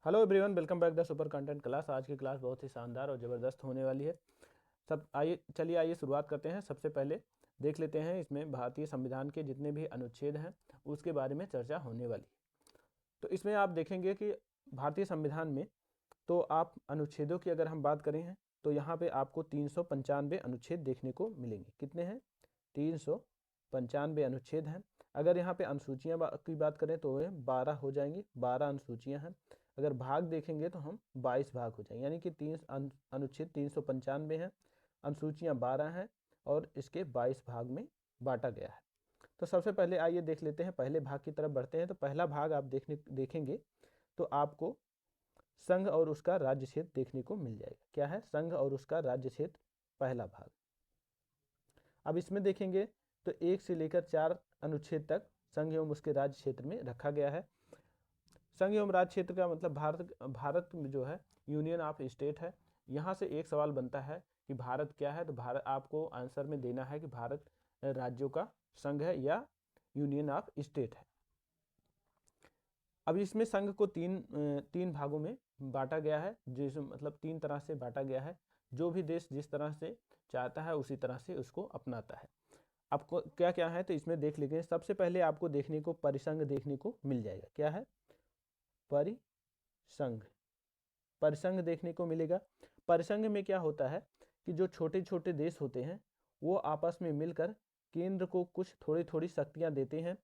Hello everyone, welcome back the super content class. आज की class बहुत ही शानदार और ज़बरदस्त होने वाली है। आइए शुरुआत करते हैं। सबसे पहले देख लेते हैं इसमें भारतीय संविधान के जितने भी अनुच्छेद हैं उसके बारे में चर्चा होने वाली है। तो इसमें आप देखेंगे कि भारतीय संविधान में तो आप अनुच्छेदों की अगर हम बात करें हैं तो यहाँ पे आपको 395 अनुच्छेद देखने को मिलेंगे। कितने हैं? 395 अनुच्छेद हैं। अगर यहाँ पे अनुसूचियाँ की बात करें तो ये 12 हो जाएंगी, 12 अनुसूचियाँ हैं। अगर भाग देखेंगे तो हम 22 भाग हो जाएंगे, यानी कि अनुच्छेद 395 हैं, अनुसूचियाँ 12 हैं और इसके 22 भाग में बांटा गया है। तो सबसे पहले आइए देख लेते हैं, पहले भाग की तरफ बढ़ते हैं। तो पहला भाग आप देखेंगे तो आपको संघ और उसका राज्य क्षेत्र देखने को मिल जाएगा। क्या है? संघ और उसका राज्य क्षेत्र, पहला भाग। अब इसमें देखेंगे तो 1 से लेकर 4 अनुच्छेद तक संघ एवं उसके राज्य क्षेत्र में रखा गया है। संघ एवं राज्य क्षेत्र का मतलब भारत में जो है यूनियन ऑफ स्टेट है। यहाँ से एक सवाल बनता है कि भारत क्या है, तो भारत आपको आंसर में देना है कि भारत राज्यों का संघ है या यूनियन ऑफ स्टेट है। अब इसमें संघ को तीन भागों में बांटा गया है, जिस मतलब 3 तरह से बांटा गया है। जो भी देश जिस तरह से चाहता है उसी तरह से उसको अपनाता है। आपको क्या क्या है तो इसमें देख लीजिए। सबसे पहले आपको देखने को परिसंघ देखने को मिल जाएगा। क्या है? परिसंघ। परिसंघ देखने को मिलेगा। परिसंघ में क्या होता है कि जो छोटे छोटे देश होते हैं वो आपस में मिलकर केंद्र को कुछ थोड़ी थोड़ी शक्तियां देते हैं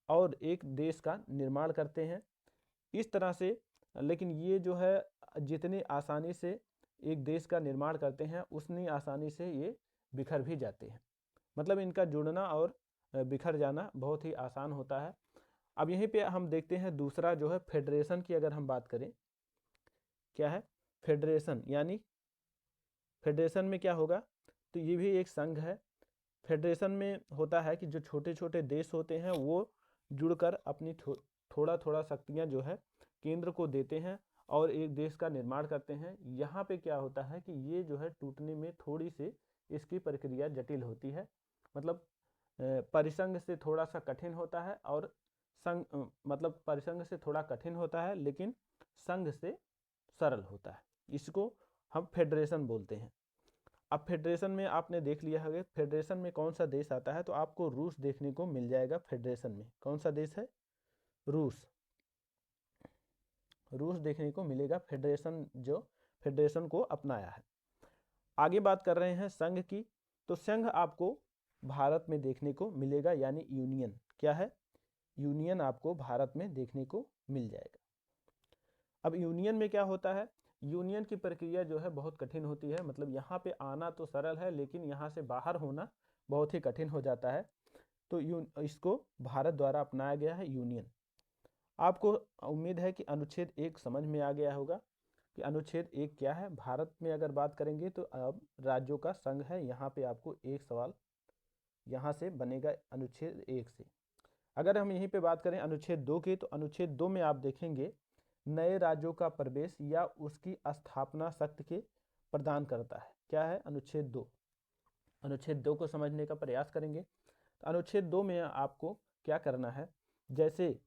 और एक देश का निर्माण करते हैं इस तरह से। लेकिन ये जो है जितनी आसानी से एक देश का निर्माण करते हैं उतनी आसानी से ये बिखर भी जाते हैं। मतलब इनका जुड़ना और बिखर जाना बहुत ही आसान होता है। अब यहीं पे हम देखते हैं दूसरा जो है फेडरेशन की अगर हम बात करें। क्या है? फेडरेशन, यानी फेडरेशन में क्या होगा तो ये भी एक संघ है। फेडरेशन में होता है कि जो छोटे छोटे देश होते हैं वो जुड़कर अपनी थोड़ा थोड़ा शक्तियाँ जो है केंद्र को देते हैं और एक देश का निर्माण करते हैं। यहाँ पे क्या होता है कि ये जो है टूटने में थोड़ी सी इसकी प्रक्रिया जटिल होती है। मतलब परिसंघ से थोड़ा सा कठिन होता है और मतलब परिसंघ से थोड़ा कठिन होता है लेकिन संघ से सरल होता है। इसको हम फेडरेशन बोलते हैं। अब फेडरेशन में आपने देख लिया होगा फेडरेशन में कौन सा देश आता है, तो आपको रूस देखने को मिल जाएगा। फेडरेशन में कौन सा देश है? रूस। रूस देखने को मिलेगा फेडरेशन जो फेडरेशन को अपनाया है। आगे बात कर रहे हैं संघ की। तो संघ आपको भारत में देखने को मिलेगा, यानी यूनियन। क्या है? यूनियन आपको भारत में देखने को मिल जाएगा। अब यूनियन में क्या होता है? यूनियन की प्रक्रिया जो है बहुत कठिन होती है। मतलब यहाँ पे आना तो सरल है लेकिन यहाँ से बाहर होना बहुत ही कठिन हो जाता है। तो इसको भारत द्वारा अपनाया गया है यूनियन। आपको उम्मीद है कि अनुच्छेद 1 समझ में आ गया होगा कि अनुच्छेद 1 क्या है। भारत में अगर बात करेंगे तो अब राज्यों का संघ है। यहाँ पे आपको एक सवाल यहाँ से बनेगा अनुच्छेद 1 से। अगर हम यहीं पे बात करें अनुच्छेद 2 की, तो अनुच्छेद 2 में आप देखेंगे नए राज्यों का प्रवेश या उसकी स्थापना शक्ति के प्रदान करता है। क्या है? अनुच्छेद 2। अनुच्छेद 2 को समझने का प्रयास करेंगे तो अनुच्छेद 2 में आपको क्या करना है। जैसे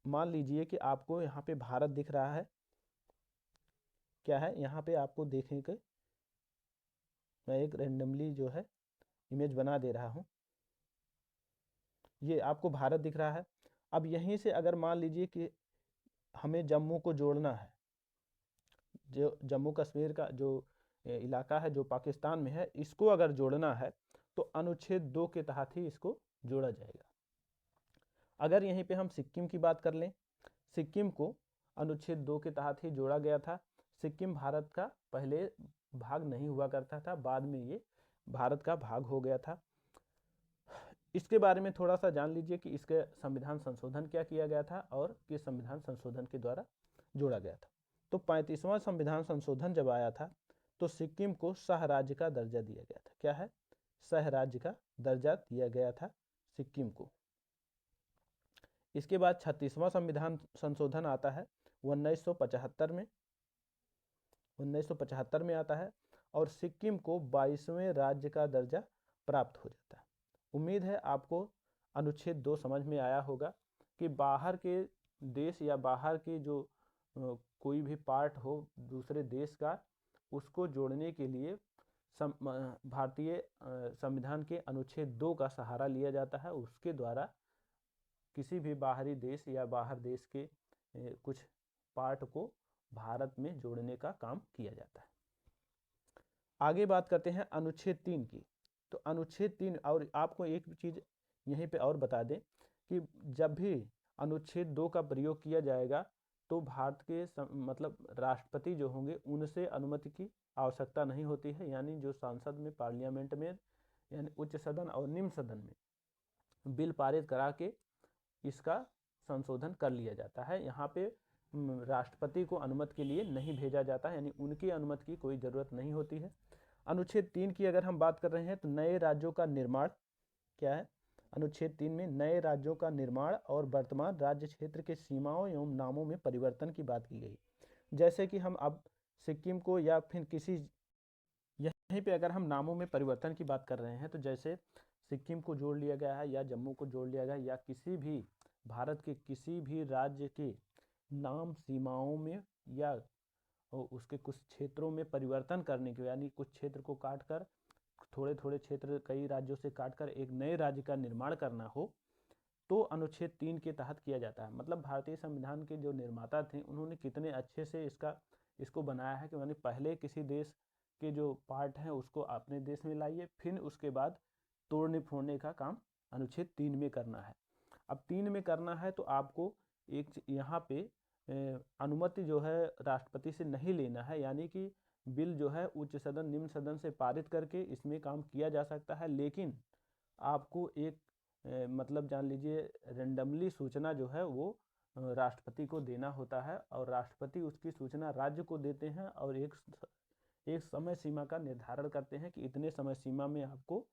मान लीजिए कि आपको यहाँ पे भारत दिख रहा है। क्या है? यहाँ पे आपको देखेंगे, मैं एक रेंडमली जो है इमेज बना दे रहा हूँ। ये आपको भारत दिख रहा है। अब यहीं से अगर मान लीजिए कि हमें जम्मू को जोड़ना है, जो जम्मू कश्मीर का जो इलाका है जो पाकिस्तान में है, इसको अगर जोड़ना है तो अनुच्छेद 2 के तहत ही इसको जोड़ा जाएगा। अगर यहीं पे हम सिक्किम की बात कर लें, सिक्किम को अनुच्छेद 2 के तहत ही जोड़ा गया था। सिक्किम भारत का पहले भाग नहीं हुआ करता था, बाद में ये भारत का भाग हो गया था। इसके बारे में थोड़ा सा जान लीजिए कि इसके संविधान संशोधन क्या किया गया था और किस संविधान संशोधन के द्वारा जोड़ा गया था। तो 35वां संविधान संशोधन जब आया था तो सिक्किम को सह राज्य का दर्जा दिया गया था। क्या है? सह राज्य का दर्जा दिया गया था सिक्किम को। इसके बाद 36वां संविधान संशोधन आता है 1975 में। 1975 में आता है और सिक्किम को 22वें राज्य का दर्जा प्राप्त हो जाता है। उम्मीद है आपको अनुच्छेद 2 समझ में आया होगा कि बाहर के देश या बाहर के जो कोई भी पार्ट हो दूसरे देश का, उसको जोड़ने के लिए भारतीय संविधान के अनुच्छेद 2 का सहारा लिया जाता है। उसके द्वारा किसी भी बाहरी देश या बाहर देश के कुछ पार्ट को भारत में जोड़ने का काम किया जाता है। आगे बात करते हैं अनुच्छेद 3 की। तो अनुच्छेद 3, और आपको एक चीज़ यहीं पे और बता दें कि जब भी अनुच्छेद 2 का प्रयोग किया जाएगा तो भारत के मतलब राष्ट्रपति जो होंगे उनसे अनुमति की आवश्यकता नहीं होती है, यानी जो संसद में, पार्लियामेंट में, यानी उच्च सदन और निम्न सदन में बिल पारित करा के इसका संशोधन कर लिया जाता है। यहाँ पे राष्ट्रपति को अनुमति के लिए नहीं भेजा जाता है, यानी उनकी अनुमति की कोई ज़रूरत नहीं होती है। अनुच्छेद 3 की अगर हम बात कर रहे हैं तो नए राज्यों का निर्माण क्या है? अनुच्छेद 3 में नए राज्यों का निर्माण और वर्तमान राज्य क्षेत्र के सीमाओं एवं नामों में परिवर्तन की बात की गई। जैसे कि हम अब सिक्किम को या फिर किसी, यहीं पे अगर हम नामों में परिवर्तन की बात कर रहे हैं तो जैसे सिक्किम को जोड़ लिया गया है या जम्मू को जोड़ लिया गया, या किसी भी भारत के किसी भी राज्य के नाम, सीमाओं में या उसके कुछ क्षेत्रों में परिवर्तन करने के, यानी कुछ क्षेत्र को काटकर, थोड़े थोड़े क्षेत्र कई राज्यों से काटकर एक नए राज्य का निर्माण करना हो, तो अनुच्छेद 3 के तहत किया जाता है। मतलब भारतीय संविधान के जो निर्माता थे उन्होंने कितने अच्छे से इसको बनाया है कि यानी पहले किसी देश के जो पार्ट हैं उसको अपने देश में लाइए, फिर उसके बाद तोड़ने फोड़ने का काम अनुच्छेद 3 में करना है। अब 3 में करना है तो आपको एक यहाँ पे अनुमति जो है राष्ट्रपति से नहीं लेना है, यानी कि बिल जो है उच्च सदन, निम्न सदन से पारित करके इसमें काम किया जा सकता है, लेकिन आपको एक मतलब जान लीजिए रेंडमली सूचना जो है वो राष्ट्रपति को देना होता है, और राष्ट्रपति उसकी सूचना राज्य को देते हैं और एक समय सीमा का निर्धारण करते हैं कि इतने समय सीमा में आपको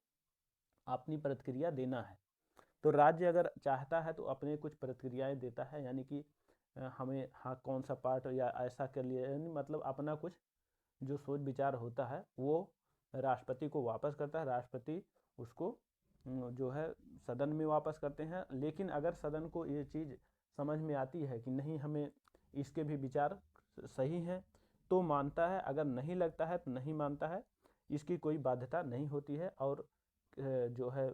अपनी प्रतिक्रिया देना है। तो राज्य अगर चाहता है तो अपने कुछ प्रतिक्रियाएं देता है, यानी कि हमें हाँ कौन सा पार्ट या ऐसा कर लिया, यानी मतलब अपना कुछ जो सोच विचार होता है वो राष्ट्रपति को वापस करता है। राष्ट्रपति उसको जो है सदन में वापस करते हैं। लेकिन अगर सदन को ये चीज़ समझ में आती है कि नहीं, हमें इसके भी विचार सही हैं, तो मानता है, अगर नहीं लगता है तो नहीं मानता है। इसकी कोई बाध्यता नहीं होती है, और जो है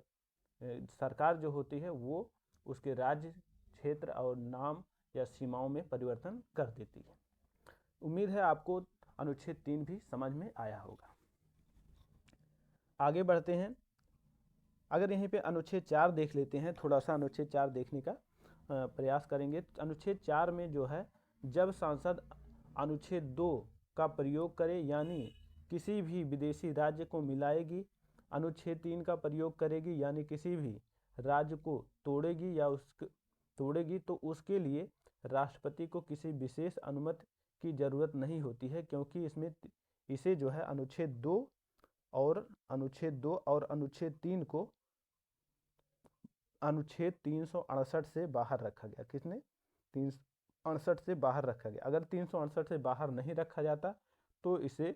सरकार जो होती है वो उसके राज्य, क्षेत्र और नाम या सीमाओं में परिवर्तन कर देती है। उम्मीद है आपको अनुच्छेद 3 भी समझ में आया होगा। आगे बढ़ते हैं। अगर यहीं पे अनुच्छेद 4 देख लेते हैं, थोड़ा सा अनुच्छेद 4 देखने का प्रयास करेंगे। अनुच्छेद 4 में जो है, जब सांसद अनुच्छेद 2 का प्रयोग करे, यानी किसी भी विदेशी राज्य को मिलाएगी, अनुच्छेद 3 का प्रयोग करेगी यानी किसी भी राज्य को तोड़ेगी या तोड़ेगी, तो उसके लिए राष्ट्रपति को किसी विशेष अनुमति की ज़रूरत नहीं होती है, क्योंकि इसे जो है अनुच्छेद 2 और अनुच्छेद 3 को अनुच्छेद 368 से बाहर रखा गया। किसने? 368 से बाहर रखा गया। अगर 368 से बाहर नहीं रखा जाता तो इसे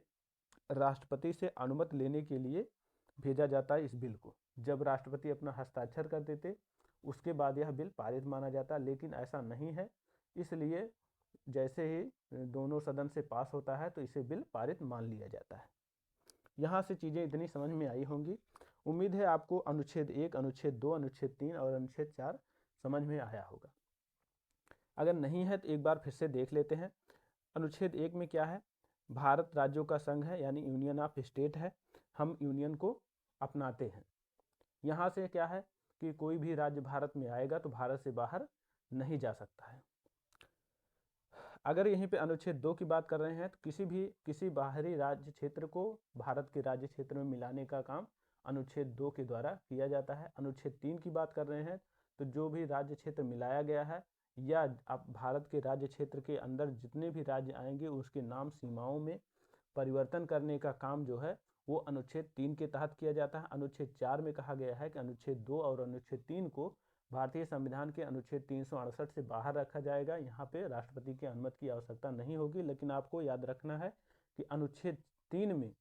राष्ट्रपति से अनुमति लेने के लिए भेजा जाता है इस बिल को। जब राष्ट्रपति अपना हस्ताक्षर कर देते उसके बाद यह बिल पारित माना जाता, लेकिन ऐसा नहीं है। इसलिए जैसे ही दोनों सदन से पास होता है तो इसे बिल पारित मान लिया जाता है। यहाँ से चीज़ें इतनी समझ में आई होंगी। उम्मीद है आपको अनुच्छेद 1, अनुच्छेद 2, अनुच्छेद 3 और अनुच्छेद 4 समझ में आया होगा। अगर नहीं है तो एक बार फिर से देख लेते हैं। अनुच्छेद 1 में क्या है? भारत राज्यों का संघ है, यानी यूनियन ऑफ स्टेट है। हम यूनियन को अपनाते हैं। यहाँ से क्या है कि कोई भी राज्य भारत में आएगा तो भारत से बाहर नहीं जा सकता है। अगर यहीं पे अनुच्छेद 2 की बात कर रहे हैं तो किसी बाहरी राज्य क्षेत्र को भारत के राज्य क्षेत्र में मिलाने का काम अनुच्छेद 2 के द्वारा किया जाता है। अनुच्छेद 3 की बात कर रहे हैं तो जो भी राज्य क्षेत्र मिलाया गया है या अब भारत के राज्य क्षेत्र के अंदर जितने भी राज्य आएंगे उसके नाम, सीमाओं में परिवर्तन करने का काम जो है वो अनुच्छेद 3 के तहत किया जाता है। अनुच्छेद 4 में कहा गया है कि अनुच्छेद 2 और अनुच्छेद 3 को भारतीय संविधान के अनुच्छेद 368 से बाहर रखा जाएगा। यहाँ पे राष्ट्रपति की अनुमति की आवश्यकता नहीं होगी, लेकिन आपको याद रखना है कि अनुच्छेद 3 में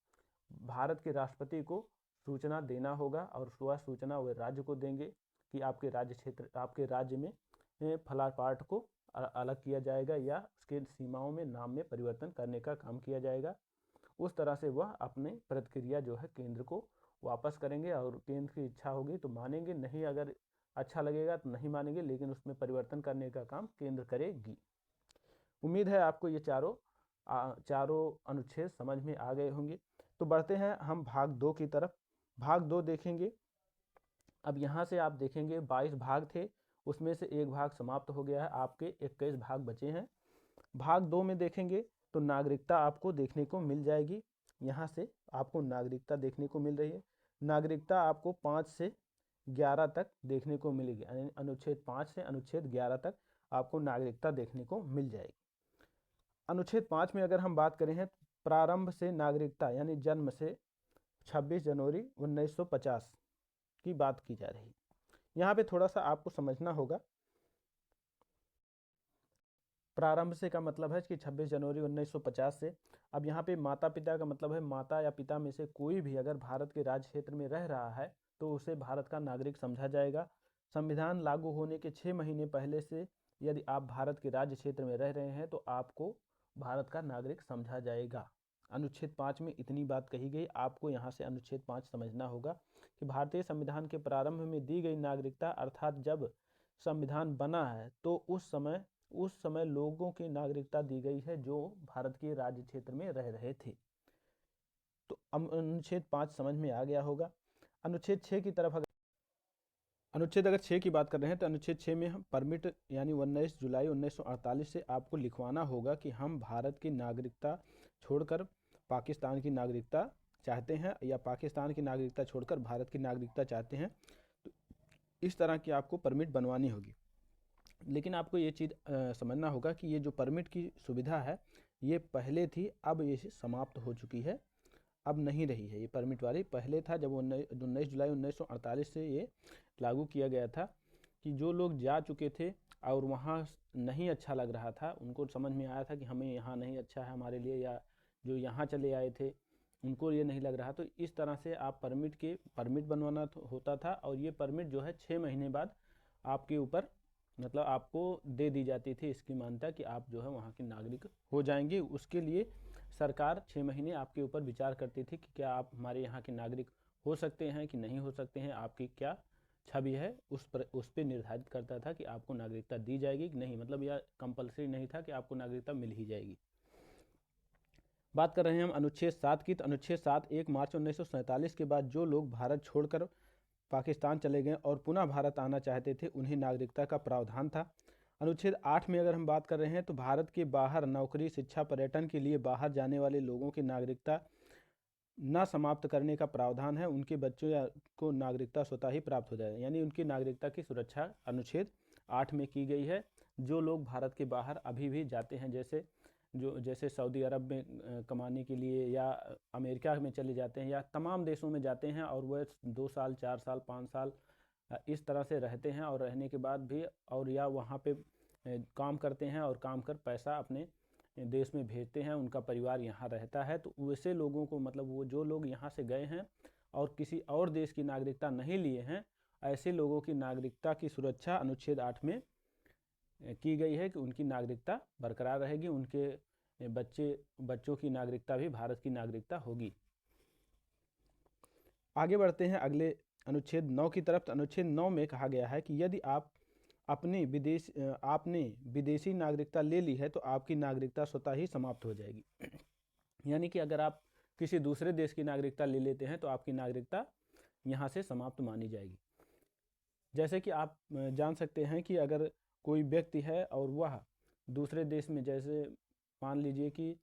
भारत के राष्ट्रपति को सूचना देना होगा, और वह सूचना वह राज्य को देंगे कि आपके राज्य में फला पार्ट को अलग किया जाएगा या उसके सीमाओं में नाम में परिवर्तन करने का काम किया जाएगा। उस तरह से वह अपने प्रतिक्रिया जो है केंद्र को वापस करेंगे और केंद्र की इच्छा होगी तो मानेंगे, नहीं अगर अच्छा लगेगा तो नहीं मानेंगे, लेकिन उसमें परिवर्तन करने का काम केंद्र करेगी। उम्मीद है आपको ये चारों अनुच्छेद समझ में आ गए होंगे। तो बढ़ते हैं हम भाग 2 की तरफ। भाग 2 देखेंगे। अब यहाँ से आप देखेंगे 22 भाग थे, उसमें से एक भाग समाप्त हो गया है, आपके 21 भाग बचे हैं। भाग 2 में देखेंगे तो नागरिकता आपको देखने को मिल जाएगी। यहाँ से आपको नागरिकता देखने को मिल रही है। नागरिकता आपको 5 से 11 तक देखने को मिलेगी, यानी अनुच्छेद 5 से अनुच्छेद 11 तक आपको नागरिकता देखने को मिल जाएगी। अनुच्छेद 5 में अगर हम बात करें हैं, प्रारंभ से नागरिकता यानी जन्म से 26 जनवरी 1950 की बात की जा रही है। यहाँ पे थोड़ा सा आपको समझना होगा। प्रारंभ से का मतलब है कि 26 जनवरी 1950 से। अब यहाँ पे माता पिता का मतलब है माता या पिता में से कोई भी अगर भारत के राज्य क्षेत्र में रह रहा है तो उसे भारत का नागरिक समझा जाएगा। संविधान लागू होने के 6 महीने पहले से यदि आप भारत के राज्य क्षेत्र में रह रहे हैं तो आपको भारत का नागरिक समझा जाएगा। अनुच्छेद 5 में इतनी बात कही गई। आपको यहाँ से अनुच्छेद 5 समझना होगा कि भारतीय संविधान के प्रारंभ में दी गई नागरिकता, अर्थात जब संविधान बना है तो उस समय लोगों की नागरिकता दी गई है जो भारत के राज्य क्षेत्र में रह रहे थे। तो अनुच्छेद 5 समझ में आ गया होगा। अनुच्छेद 6 की तरफ अगर 6 की बात कर रहे हैं तो अनुच्छेद 6 में हम परमिट यानी 19 जुलाई 1948 से आपको लिखवाना होगा कि हम भारत की नागरिकता छोड़कर पाकिस्तान की नागरिकता चाहते हैं या पाकिस्तान की नागरिकता छोड़कर भारत की नागरिकता चाहते हैं। तो इस तरह की आपको परमिट बनवानी होगी। लेकिन आपको ये चीज़ समझना होगा कि ये जो परमिट की सुविधा है ये पहले थी, अब ये समाप्त हो चुकी है, अब नहीं रही है ये परमिट वाली। पहले था जब 19 जुलाई 1948 से ये लागू किया गया था कि जो लोग जा चुके थे और वहाँ नहीं अच्छा लग रहा था, उनको समझ में आया था कि हमें यहाँ नहीं अच्छा है हमारे लिए, या जो यहाँ चले आए थे उनको ये नहीं लग रहा, तो इस तरह से आप परमिट बनवाना होता था। और ये परमिट जो है 6 महीने बाद आपके ऊपर मतलब आपको दे दी जाती थी इसकी मान्यता कि आप जो है वहाँ के नागरिक हो जाएंगे। उसके लिए सरकार 6 महीने आपके ऊपर विचार करती थी कि क्या आप हमारे यहाँ के नागरिक हो सकते हैं कि नहीं हो सकते हैं, आपकी क्या छवि है, उस पर निर्धारित करता था कि आपको नागरिकता दी जाएगी कि नहीं। मतलब यह कंपलसरी नहीं था कि आपको नागरिकता मिल ही जाएगी। बात कर रहे हैं हम अनुच्छेद 7 की। तो अनुच्छेद 7 1 मार्च 1947 के बाद जो लोग भारत छोड़कर पाकिस्तान चले गए और पुनः भारत आना चाहते थे उन्हें नागरिकता का प्रावधान था। अनुच्छेद 8 में अगर हम बात कर रहे हैं तो भारत के बाहर नौकरी, शिक्षा, पर्यटन के लिए बाहर जाने वाले लोगों की नागरिकता न समाप्त करने का प्रावधान है। उनके बच्चों को नागरिकता स्वतः ही प्राप्त हो जाए, यानी उनकी नागरिकता की सुरक्षा अनुच्छेद 8 में की गई है। जो लोग भारत के बाहर अभी भी जाते हैं, जैसे सऊदी अरब में कमाने के लिए या अमेरिका में चले जाते हैं या तमाम देशों में जाते हैं और वह 2 साल 4 साल 5 साल इस तरह से रहते हैं और रहने के बाद भी और या वहाँ पे काम करते हैं और काम कर पैसा अपने देश में भेजते हैं, उनका परिवार यहाँ रहता है। तो वैसे लोगों को मतलब वो जो लोग यहाँ से गए हैं और किसी और देश की नागरिकता नहीं लिए हैं, ऐसे लोगों की नागरिकता की सुरक्षा अनुच्छेद 8 में की गई है कि उनकी नागरिकता बरकरार रहेगी, उनके बच्चों की नागरिकता भी भारत की नागरिकता होगी। आगे बढ़ते हैं अगले अनुच्छेद 9 की तरफ। तो अनुच्छेद 9 में कहा गया है कि यदि आपने विदेशी नागरिकता ले ली है तो आपकी नागरिकता स्वतः ही समाप्त हो जाएगी। यानी कि अगर आप किसी दूसरे देश की नागरिकता ले लेते हैं तो आपकी नागरिकता यहाँ से समाप्त मानी जाएगी। जैसे कि आप जान सकते हैं कि अगर कोई व्यक्ति है और वह दूसरे देश में, जैसे मान लीजिए कि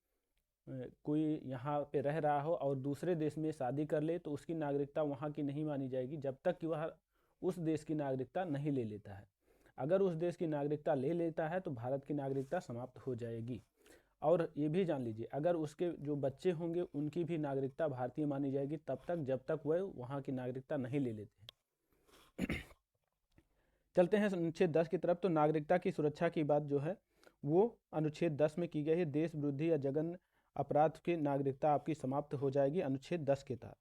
कोई यहाँ पे रह रहा हो और दूसरे देश में शादी कर ले तो उसकी नागरिकता वहाँ की नहीं मानी जाएगी जब तक कि वह उस देश की नागरिकता नहीं ले लेता है। अगर उस देश की नागरिकता ले लेता है तो भारत की नागरिकता समाप्त हो जाएगी। और ये भी जान लीजिए, अगर उसके जो बच्चे होंगे उनकी भी नागरिकता भारतीय मानी जाएगी तब तक जब तक वह वहाँ की नागरिकता नहीं ले लेते। चलते हैं अनुच्छेद 10 की तरफ। तो नागरिकता की सुरक्षा की बात जो है वो अनुच्छेद 10 में की गई है। देश विरोधी या जघन्य अपराध की नागरिकता आपकी समाप्त हो जाएगी अनुच्छेद 10 के तहत।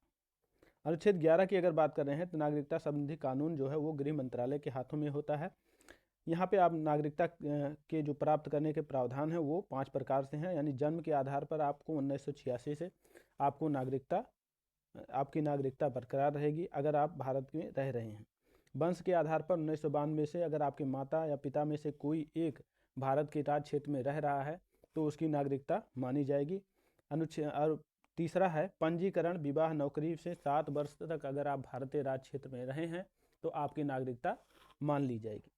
अनुच्छेद 11 की अगर बात कर रहे हैं तो नागरिकता संबंधी कानून जो है वो गृह मंत्रालय के हाथों में होता है। यहाँ पे आप नागरिकता के जो प्राप्त करने के प्रावधान हैं वो 5 प्रकार से हैं। यानी जन्म के आधार पर आपको 1986 से आपको आपकी नागरिकता बरकरार रहेगी अगर आप भारत में रह रहे हैं। वंश के आधार पर 1992 से अगर आपके माता या पिता में से कोई एक भारत के राज्य क्षेत्र में रह रहा है तो उसकी नागरिकता मानी जाएगी। अनुच्छेद और तीसरा है पंजीकरण, विवाह, नौकरी से 7 वर्ष तक अगर आप भारतीय राज्य क्षेत्र में रहे हैं तो आपकी नागरिकता मान ली जाएगी।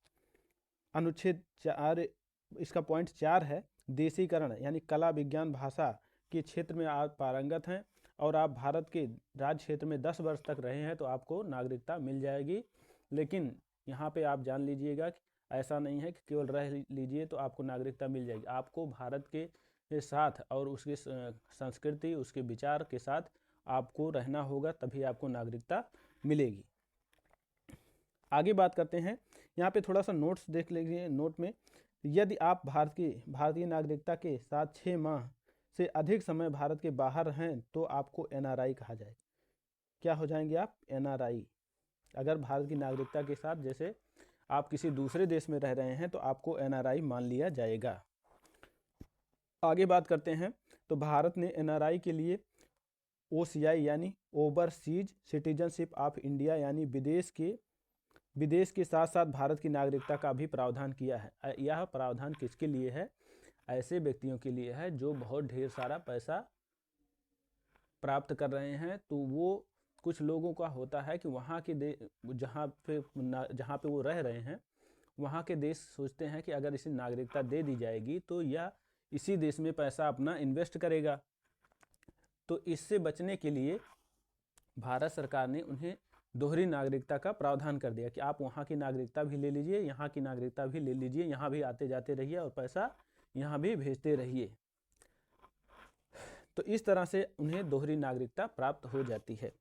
अनुच्छेद 4 इसका पॉइंट 4 है देशीकरण, यानी कला, विज्ञान, भाषा के क्षेत्र में आप पारंगत हैं और आप भारत के राज्य क्षेत्र में 10 वर्ष तक रहे हैं तो आपको नागरिकता मिल जाएगी। लेकिन यहाँ पे आप जान लीजिएगा कि ऐसा नहीं है कि केवल रह लीजिए तो आपको नागरिकता मिल जाएगी। आपको भारत के साथ और उसकी संस्कृति, उसके विचार के साथ आपको रहना होगा, तभी आपको नागरिकता मिलेगी। आगे बात करते हैं, यहाँ पे थोड़ा सा नोट्स देख लीजिए। नोट में यदि आप भारतीय नागरिकता के साथ 6 माह से अधिक समय भारत के बाहर हैं तो आपको NRI कहा जाएगा। क्या हो जाएंगे आप? NRI। अगर भारत की नागरिकता के साथ जैसे आप किसी दूसरे देश में रह रहे हैं तो आपको NRI मान लिया जाएगा। आगे बात करते हैं तो भारत ने NRI के लिए OCI यानी ओवरसीज सिटीजनशिप ऑफ इंडिया यानी विदेश के साथ साथ भारत की नागरिकता का भी प्रावधान किया है। यह प्रावधान किसके लिए है? ऐसे व्यक्तियों के लिए है जो बहुत ढेर सारा पैसा प्राप्त कर रहे हैं। तो वो कुछ लोगों का होता है कि वहाँ के जहाँ पे वो रह रहे हैं वहाँ के देश सोचते हैं कि अगर इसे नागरिकता दे दी जाएगी तो यह इसी देश में पैसा अपना इन्वेस्ट करेगा। तो इससे बचने के लिए भारत सरकार ने उन्हें दोहरी नागरिकता का प्रावधान कर दिया कि आप वहाँ की नागरिकता भी ले लीजिए, यहाँ की नागरिकता भी ले लीजिए, यहाँ भी आते जाते रहिए और पैसा यहाँ भी भेजते रहिए। तो इस तरह से उन्हें दोहरी नागरिकता प्राप्त हो जाती है।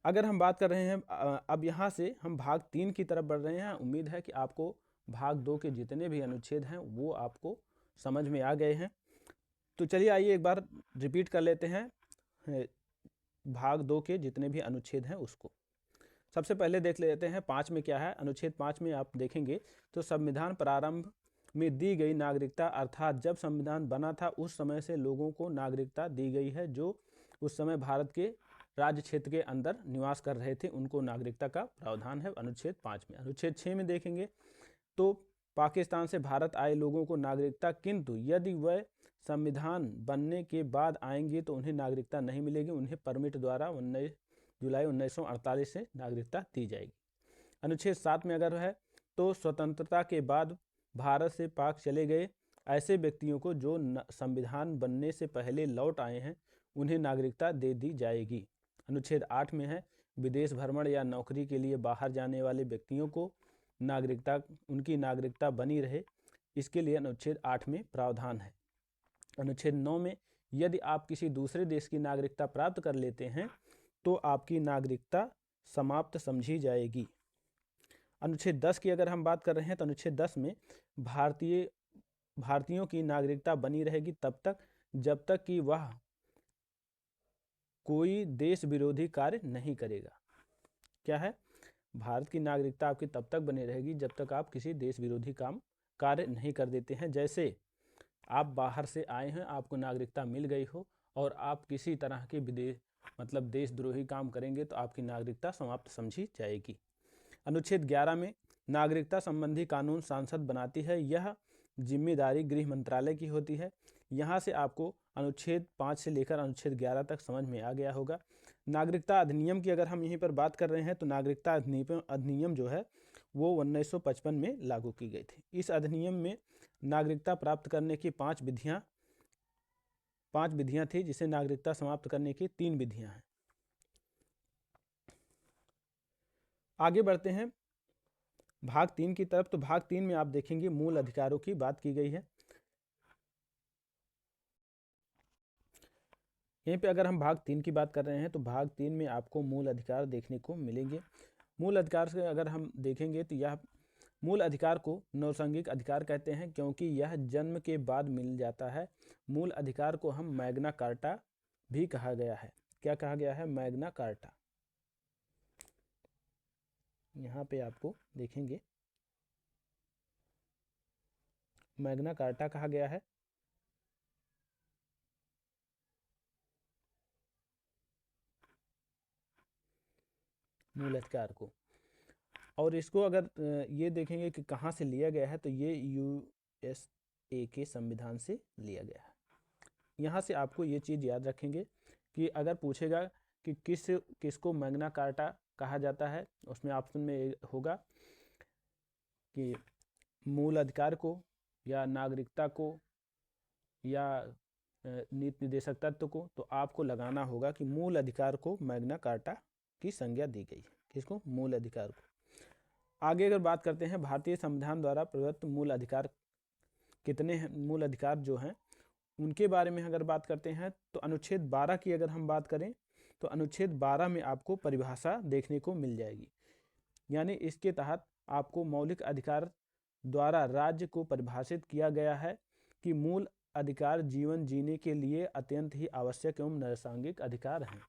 अगर हम बात कर रहे हैं अब यहाँ से हम भाग 3 की तरफ बढ़ रहे हैं। उम्मीद है कि आपको भाग 2 के जितने भी अनुच्छेद हैं वो आपको समझ में आ गए हैं। तो चलिए आइए एक बार रिपीट कर लेते हैं भाग 2 के जितने भी अनुच्छेद हैं उसको। सबसे पहले देख लेते हैं 5 में क्या है। अनुच्छेद 5 में आप देखेंगे तो संविधान प्रारंभ में दी गई नागरिकता, अर्थात जब संविधान बना था उस समय से लोगों को नागरिकता दी गई है जो उस समय भारत के राज्य क्षेत्र के अंदर निवास कर रहे थे, उनको नागरिकता का प्रावधान है अनुच्छेद 5 में। अनुच्छेद 6 में देखेंगे तो पाकिस्तान से भारत आए लोगों को नागरिकता, किंतु यदि वह संविधान बनने के बाद आएंगे तो उन्हें नागरिकता नहीं मिलेगी, उन्हें परमिट द्वारा 19 जुलाई 1948 से नागरिकता दी जाएगी। अनुच्छेद 7 में अगर है तो स्वतंत्रता के बाद भारत से पाक चले गए ऐसे व्यक्तियों को जो संविधान बनने से पहले लौट आए हैं उन्हें नागरिकता दे दी जाएगी। अनुच्छेद 8 में है विदेश भ्रमण या नौकरी के लिए बाहर जाने वाले व्यक्तियों को उनकी नागरिकता बनी रहे, इसके लिए अनुच्छेद 8 में प्रावधान है। अनुच्छेद 9 में यदि आप किसी दूसरे देश की नागरिकता प्राप्त कर लेते हैं तो आपकी नागरिकता समाप्त समझी जाएगी। अनुच्छेद 10 की अगर हम बात कर रहे हैं तो अनुच्छेद 10 में भारतीयों की नागरिकता बनी रहेगी तब तक जब तक कि वह कोई देश विरोधी कार्य नहीं करेगा। क्या है? भारत की नागरिकता आपकी तब तक बनी रहेगी जब तक आप किसी देश विरोधी कार्य नहीं कर देते हैं। जैसे आप बाहर से आए हैं, आपको नागरिकता मिल गई हो और आप किसी तरह के देशद्रोही काम करेंगे तो आपकी नागरिकता समाप्त समझी जाएगी। अनुच्छेद 11 में नागरिकता संबंधी कानून संसद बनाती है, यह जिम्मेदारी गृह मंत्रालय की होती है। यहाँ से आपको अनुच्छेद 5 से लेकर अनुच्छेद 11 तक समझ में आ गया होगा। नागरिकता अधिनियम की अगर हम यहीं पर बात कर रहे हैं तो नागरिकता अधिनियम जो है वो 1955 में लागू की गई थी। इस अधिनियम में नागरिकता प्राप्त करने की 5 विधियां थी, जिसे नागरिकता समाप्त करने की 3 विधियां हैं। आगे बढ़ते हैं भाग 3 की तरफ। तो भाग 3 में आप देखेंगे मूल अधिकारों की बात की गई है। यहीं पे अगर हम भाग 3 की बात कर रहे हैं तो भाग 3 में आपको मूल अधिकार देखने को मिलेंगे। मूल अधिकार से अगर हम देखेंगे तो यह मूल अधिकार को नैसर्गिक अधिकार कहते हैं क्योंकि यह जन्म के बाद मिल जाता है। मूल अधिकार को हम मैग्ना कार्टा भी कहा गया है। क्या कहा गया है? Magna carta. यहाँ पे आपको देखेंगे मैग्ना कार्टा कहा गया है? मूल अधिकार को। और इसको अगर ये देखेंगे कि कहाँ से लिया गया है, तो ये यूएसए के संविधान से लिया गया है। यहाँ से आपको ये चीज़ याद रखेंगे कि अगर पूछेगा कि किसको मैग्ना कार्टा कहा जाता है, उसमें ऑप्शन में होगा कि मूल अधिकार को, या नागरिकता को, या नीति निर्देशक तत्व को। तो आपको लगाना होगा कि मूल अधिकार को मैग्ना कार्टा की संज्ञा दी गई है। किसको? मूल अधिकार को। आगे अगर बात करते हैं भारतीय संविधान द्वारा प्रदत्त मूल अधिकार कितने हैं, मूल अधिकार जो हैं उनके बारे में अगर बात करते हैं, तो अनुच्छेद 12 की अगर हम बात करें तो अनुच्छेद 12 में आपको परिभाषा देखने को मिल जाएगी। यानी इसके तहत आपको मौलिक अधिकार द्वारा राज्य को परिभाषित किया गया है कि मूल अधिकार जीवन जीने के लिए अत्यंत ही आवश्यक एवं नैसर्गिक अधिकार हैं।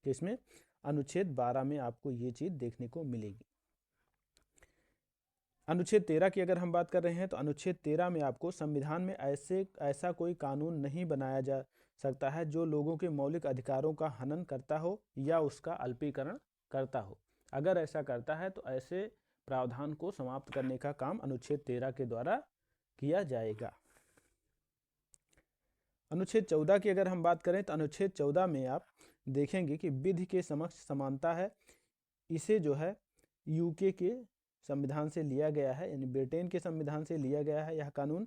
इसमें अनुच्छेद 12 में आपको ये चीज़ देखने को मिलेगी। अनुच्छेद 13 की अगर हम बात कर रहे हैं, तो अनुच्छेद 13 में आपको संविधान में ऐसा कोई कानून नहीं बनाया जा सकता है जो लोगों के मौलिक अधिकारों का हनन करता हो या उसका अल्पीकरण करता हो। अगर ऐसा करता है तो ऐसे प्रावधान को समाप्त करने का काम अनुच्छेद 13 के द्वारा किया जाएगा। अनुच्छेद 14 की अगर हम बात करें, तो अनुच्छेद 14 में आप देखेंगे कि विधि के समक्ष समानता है। इसे जो है यूके के संविधान से लिया गया है, यानी ब्रिटेन के संविधान से लिया गया है यह कानून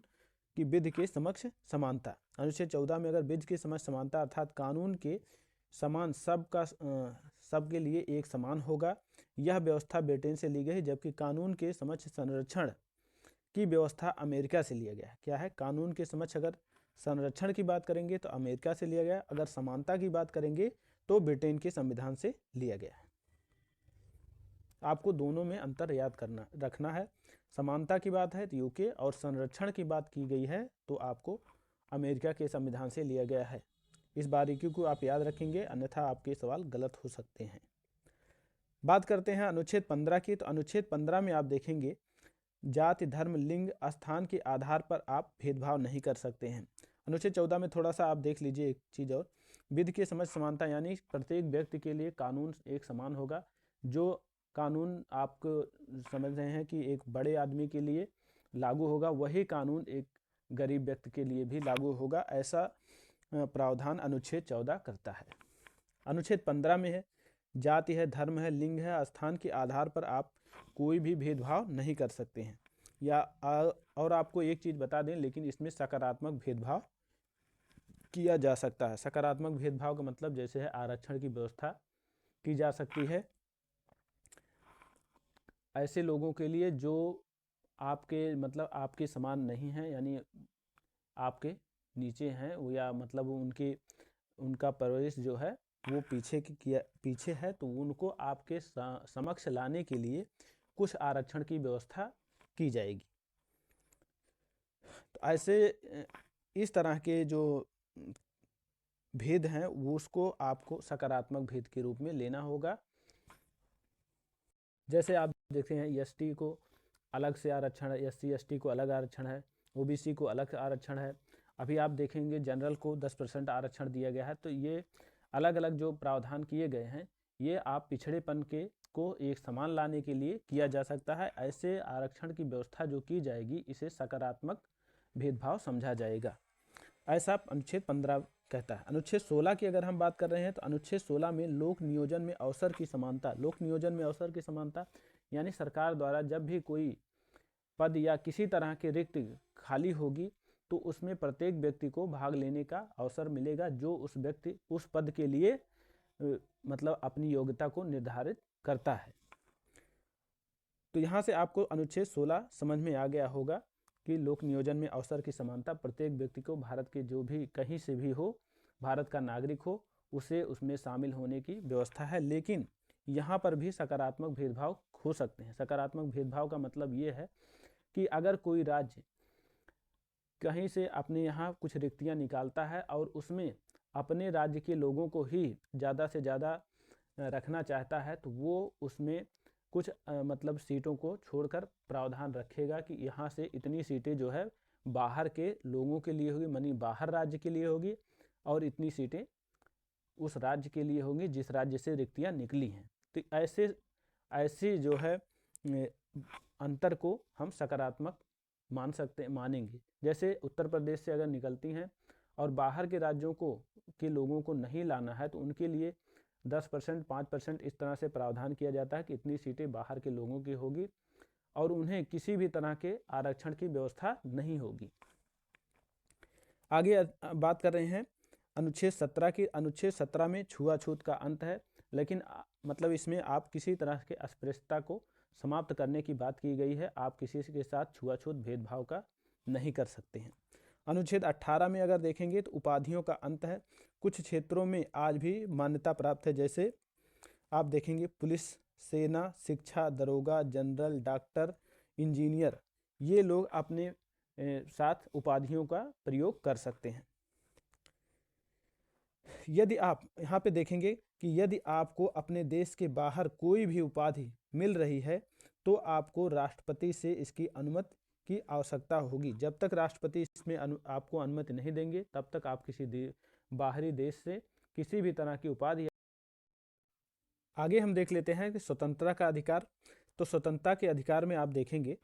कि विधि के समक्ष समानता। अनुच्छेद 14 में अगर विधि के समक्ष समानता अर्थात कानून के समान सबके लिए एक समान होगा, यह व्यवस्था ब्रिटेन से ली गई, जबकि कानून के समक्ष संरक्षण की व्यवस्था अमेरिका से लिया गया है। क्या है? कानून के समक्ष अगर संरक्षण की बात करेंगे तो अमेरिका से लिया गया, अगर समानता की बात करेंगे तो ब्रिटेन के संविधान से लिया गया है। आपको दोनों में अंतर याद रखना है। समानता की बात है तो यूके, और संरक्षण की बात की गई है तो आपको अमेरिका के संविधान से लिया गया है। इस बारीकी को आप याद रखेंगे, अन्यथा आपके सवाल गलत हो सकते हैं। बात करते हैं अनुच्छेद 15 की, तो अनुच्छेद 15 में आप देखेंगे जाति, धर्म, लिंग, स्थान के आधार पर आप भेदभाव नहीं कर सकते हैं। अनुच्छेद 14 में थोड़ा सा आप देख लीजिए एक चीज़ और, विधि के समक्ष समानता, यानी प्रत्येक व्यक्ति के लिए कानून एक समान होगा। जो कानून आप समझ रहे हैं कि एक बड़े आदमी के लिए लागू होगा, वही कानून एक गरीब व्यक्ति के लिए भी लागू होगा। ऐसा प्रावधान अनुच्छेद 14 करता है। अनुच्छेद 15 में है जाति है, धर्म है, लिंग है, स्थान के आधार पर आप कोई भी भेदभाव नहीं कर सकते हैं। और आपको एक चीज़ बता दें, लेकिन इसमें सकारात्मक भेदभाव किया जा सकता है। सकारात्मक भेदभाव का मतलब जैसे है आरक्षण की व्यवस्था की जा सकती है ऐसे लोगों के लिए जो आपके समान नहीं हैं, यानी आपके नीचे हैं, या मतलब उनका परवरिश जो है वो पीछे है, तो उनको आपके समक्ष लाने के लिए कुछ आरक्षण की व्यवस्था की जाएगी। तो ऐसे इस तरह के जो भेद हैं वो उसको आपको सकारात्मक भेद के रूप में लेना होगा। जैसे आप देखते हैं एसटी को अलग से आरक्षण है, एससी एसटी को अलग आरक्षण है, ओबीसी को अलग आरक्षण है। अभी आप देखेंगे जनरल को 10% आरक्षण दिया गया है। तो ये अलग अलग जो प्रावधान किए गए हैं, ये आप पिछड़ेपन को एक समान लाने के लिए किया जा सकता है। ऐसे आरक्षण की व्यवस्था जो की जाएगी, इसे सकारात्मक भेदभाव समझा जाएगा, ऐसा अनुच्छेद 15 कहता है। अनुच्छेद 16 की अगर हम बात कर रहे हैं, तो अनुच्छेद 16 में लोक नियोजन में अवसर की समानता। लोक नियोजन में अवसर की समानता यानी सरकार द्वारा जब भी कोई पद या किसी तरह की रिक्त खाली होगी, तो उसमें प्रत्येक व्यक्ति को भाग लेने का अवसर मिलेगा, जो उस व्यक्ति उस पद के लिए मतलब अपनी योग्यता को निर्धारित करता है। तो यहाँ से आपको अनुच्छेद 16 समझ में आ गया होगा कि लोक नियोजन में अवसर की समानता, प्रत्येक व्यक्ति को भारत के जो भी कहीं से भी हो, भारत का नागरिक हो, उसे उसमें शामिल होने की व्यवस्था है। लेकिन यहाँ पर भी सकारात्मक भेदभाव हो सकते हैं। सकारात्मक भेदभाव का मतलब ये है कि अगर कोई राज्य कहीं से अपने यहाँ कुछ रिक्तियाँ निकालता है और उसमें अपने राज्य के लोगों को ही ज़्यादा से ज़्यादा रखना चाहता है, तो वो उसमें कुछ मतलब सीटों को छोड़कर प्रावधान रखेगा कि यहाँ से इतनी सीटें जो है बाहर के लोगों के लिए होगी, मानी बाहर राज्य के लिए होगी, और इतनी सीटें उस राज्य के लिए होंगी जिस राज्य से रिक्तियाँ निकली हैं। तो ऐसे जो है अंतर को हम सकारात्मक मानेंगे। जैसे उत्तर प्रदेश से अगर निकलती हैं और बाहर के राज्यों के लोगों को नहीं लाना है तो उनके लिए 10%, 5% इस तरह से प्रावधान किया जाता है कि इतनी सीटें बाहर के लोगों की होगी और उन्हें किसी भी तरह के आरक्षण की व्यवस्था नहीं होगी। आगे बात कर रहे हैं अनुच्छेद 17 की। अनुच्छेद 17 में छुआछूत का अंत है, लेकिन मतलब इसमें आप किसी तरह के अस्पृश्यता को समाप्त करने की बात की गई है। आप किसी के साथ छुआछूत भेदभाव का नहीं कर सकते हैं। अनुच्छेद 18 में अगर देखेंगे तो उपाधियों का अंत है। कुछ क्षेत्रों में आज भी मान्यता प्राप्त है, जैसे आप देखेंगे पुलिस, सेना, शिक्षा, दरोगा, जनरल, डॉक्टर, इंजीनियर, ये लोग अपने साथ उपाधियों का प्रयोग कर सकते हैं। यदि आप यहाँ पे देखेंगे कि यदि आपको अपने देश के बाहर कोई भी उपाधि मिल रही है तो आपको राष्ट्रपति से इसकी अनुमति की आवश्यकता होगी। जब तक राष्ट्रपति इसमें आपको अनुमति नहीं देंगे तब तक आप किसी बाहरी देश से किसी भी तरह की उपाधि। आगे हम देख लेते हैं कि स्वतंत्रता का अधिकार। तो स्वतंत्रता के अधिकार में आप देखेंगे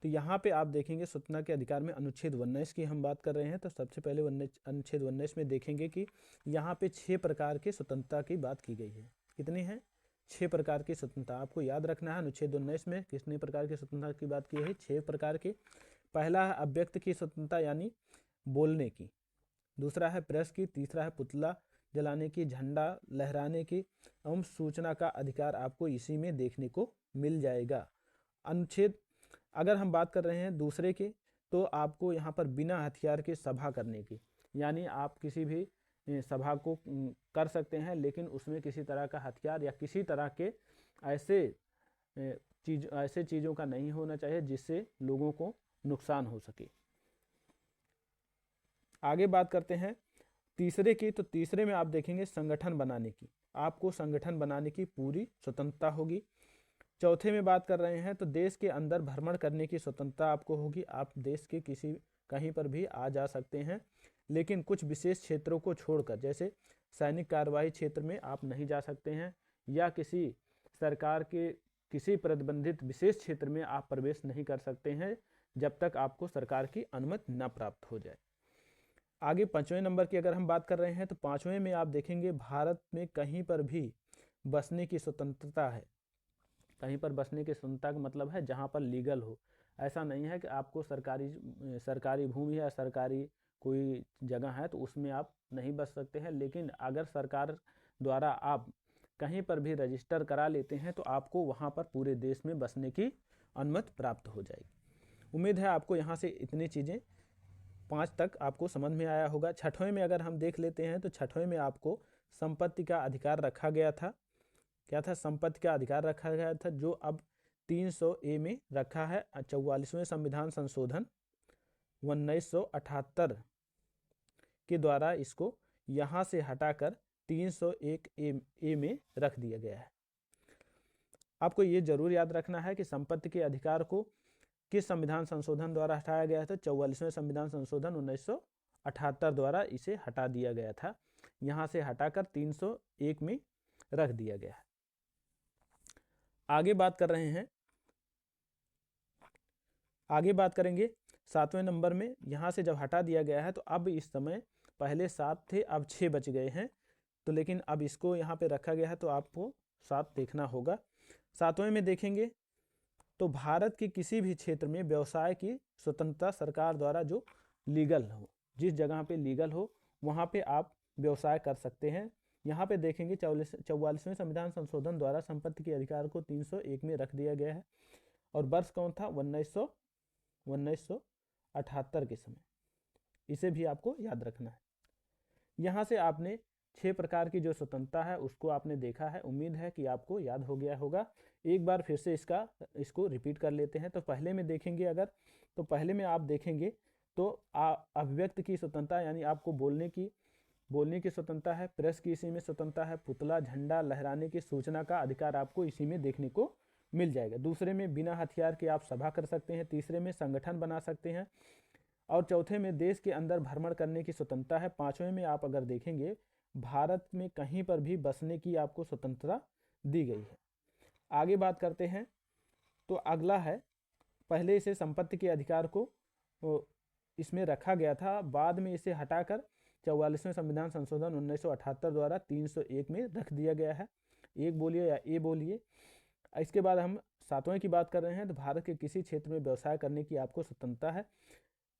तो यहाँ पे आप देखेंगे स्वतंत्रता के अधिकार में अनुच्छेद 19 की हम बात कर रहे हैं। तो सबसे पहले अनुच्छेद 19 में देखेंगे कि यहाँ पे 6 प्रकार की स्वतंत्रता की बात की गई है। कितनी है? 6 प्रकार की स्वतंत्रता आपको याद रखना है। अनुच्छेद 19 में कितने प्रकार की स्वतंत्रता की बात की है? 6 प्रकार की। पहला है अव्यक्त की स्वतंत्रता यानी बोलने की। दूसरा है प्रेस की। तीसरा है पुतला जलाने की, झंडा लहराने की एवं सूचना का अधिकार आपको इसी में देखने को मिल जाएगा। अनुच्छेद अगर हम बात कर रहे हैं दूसरे की तो आपको यहाँ पर बिना हथियार के सभा करने की, यानी आप किसी भी सभा को कर सकते हैं लेकिन उसमें किसी तरह का हथियार या किसी तरह के ऐसे चीज़ों का नहीं होना चाहिए जिससे लोगों को नुकसान हो सके। आगे बात करते हैं तीसरे की। तो तीसरे में आप देखेंगे संगठन बनाने की। आपको संगठन बनाने की पूरी स्वतंत्रता होगी। चौथे में बात कर रहे हैं तो देश के अंदर भ्रमण करने की स्वतंत्रता आपको होगी। आप देश के कहीं पर भी आ जा सकते हैं, लेकिन कुछ विशेष क्षेत्रों को छोड़कर, जैसे सैनिक कार्यवाही क्षेत्र में आप नहीं जा सकते हैं या किसी सरकार के किसी प्रतिबंधित विशेष क्षेत्र में आप प्रवेश नहीं कर सकते हैं जब तक आपको सरकार की अनुमति न प्राप्त हो जाए। आगे 5वें नंबर की अगर हम बात कर रहे हैं तो 5वें में आप देखेंगे भारत में कहीं पर भी बसने की स्वतंत्रता है। कहीं पर बसने की स्वतंत्रता का मतलब है जहाँ पर लीगल हो। ऐसा नहीं है कि आपको सरकारी भूमि या सरकारी कोई जगह है तो उसमें आप नहीं बस सकते हैं, लेकिन अगर सरकार द्वारा आप कहीं पर भी रजिस्टर करा लेते हैं तो आपको वहाँ पर पूरे देश में बसने की अनुमति प्राप्त हो जाएगी। उम्मीद है आपको यहाँ से इतनी चीज़ें 5 तक आपको समझ में आया होगा। 6वें में अगर हम देख लेते हैं तो 6वें में आपको संपत्ति का अधिकार रखा गया था। क्या था? संपत्ति का अधिकार रखा गया था, जो अब 300A में रखा है। 44वें संविधान संशोधन 1978 के द्वारा इसको यहाँ से हटाकर 301A में रख दिया गया है। आपको ये जरूर याद रखना है कि संपत्ति के अधिकार को किस संविधान संशोधन द्वारा हटाया गया था? 44वें संविधान संशोधन 1978 द्वारा इसे हटा दिया गया था। यहाँ से हटाकर 301 में रख दिया गया है। आगे बात कर रहे हैं, आगे बात करेंगे 7वें नंबर में। यहाँ से जब हटा दिया गया है तो अब इस समय पहले 7 थे, अब 6 बच गए हैं। तो लेकिन अब इसको यहाँ पे रखा गया है तो आपको 7 देखना होगा। 7वें में देखेंगे तो भारत के किसी भी क्षेत्र में व्यवसाय की स्वतंत्रता सरकार द्वारा जो लीगल हो, जिस जगह पे लीगल हो वहाँ पे आप व्यवसाय कर सकते हैं। यहाँ पे देखेंगे 44वें संविधान संशोधन द्वारा संपत्ति के अधिकार को 301 में रख दिया गया है और वर्ष कौन था? 1978 के समय। इसे भी आपको याद रखना है। यहाँ से आपने 6 प्रकार की जो स्वतंत्रता है उसको आपने देखा है। उम्मीद है कि आपको याद हो गया होगा। एक बार फिर से इसको रिपीट कर लेते हैं। तो पहले में देखेंगे अगर, तो पहले में आप देखेंगे तो अभिव्यक्त की स्वतंत्रता यानी आपको बोलने की स्वतंत्रता है। प्रेस की इसी में स्वतंत्रता है। पुतला झंडा लहराने की सूचना का अधिकार आपको इसी में देखने को मिल जाएगा। दूसरे में बिना हथियार के आप सभा कर सकते हैं। तीसरे में संगठन बना सकते हैं। और चौथे में देश के अंदर भ्रमण करने की स्वतंत्रता है। पांचवें में आप अगर देखेंगे भारत में कहीं पर भी बसने की आपको स्वतंत्रता दी गई है। आगे बात करते हैं तो अगला है, पहले इसे संपत्ति के अधिकार को इसमें रखा गया था, बाद में इसे हटाकर 44वें संविधान संशोधन 1978 द्वारा 301 में रख दिया गया है। एक बोलिए या ए बोलिए। इसके बाद हम सातवें की बात कर रहे हैं, तो भारत के किसी क्षेत्र में व्यवसाय करने की आपको स्वतंत्रता है।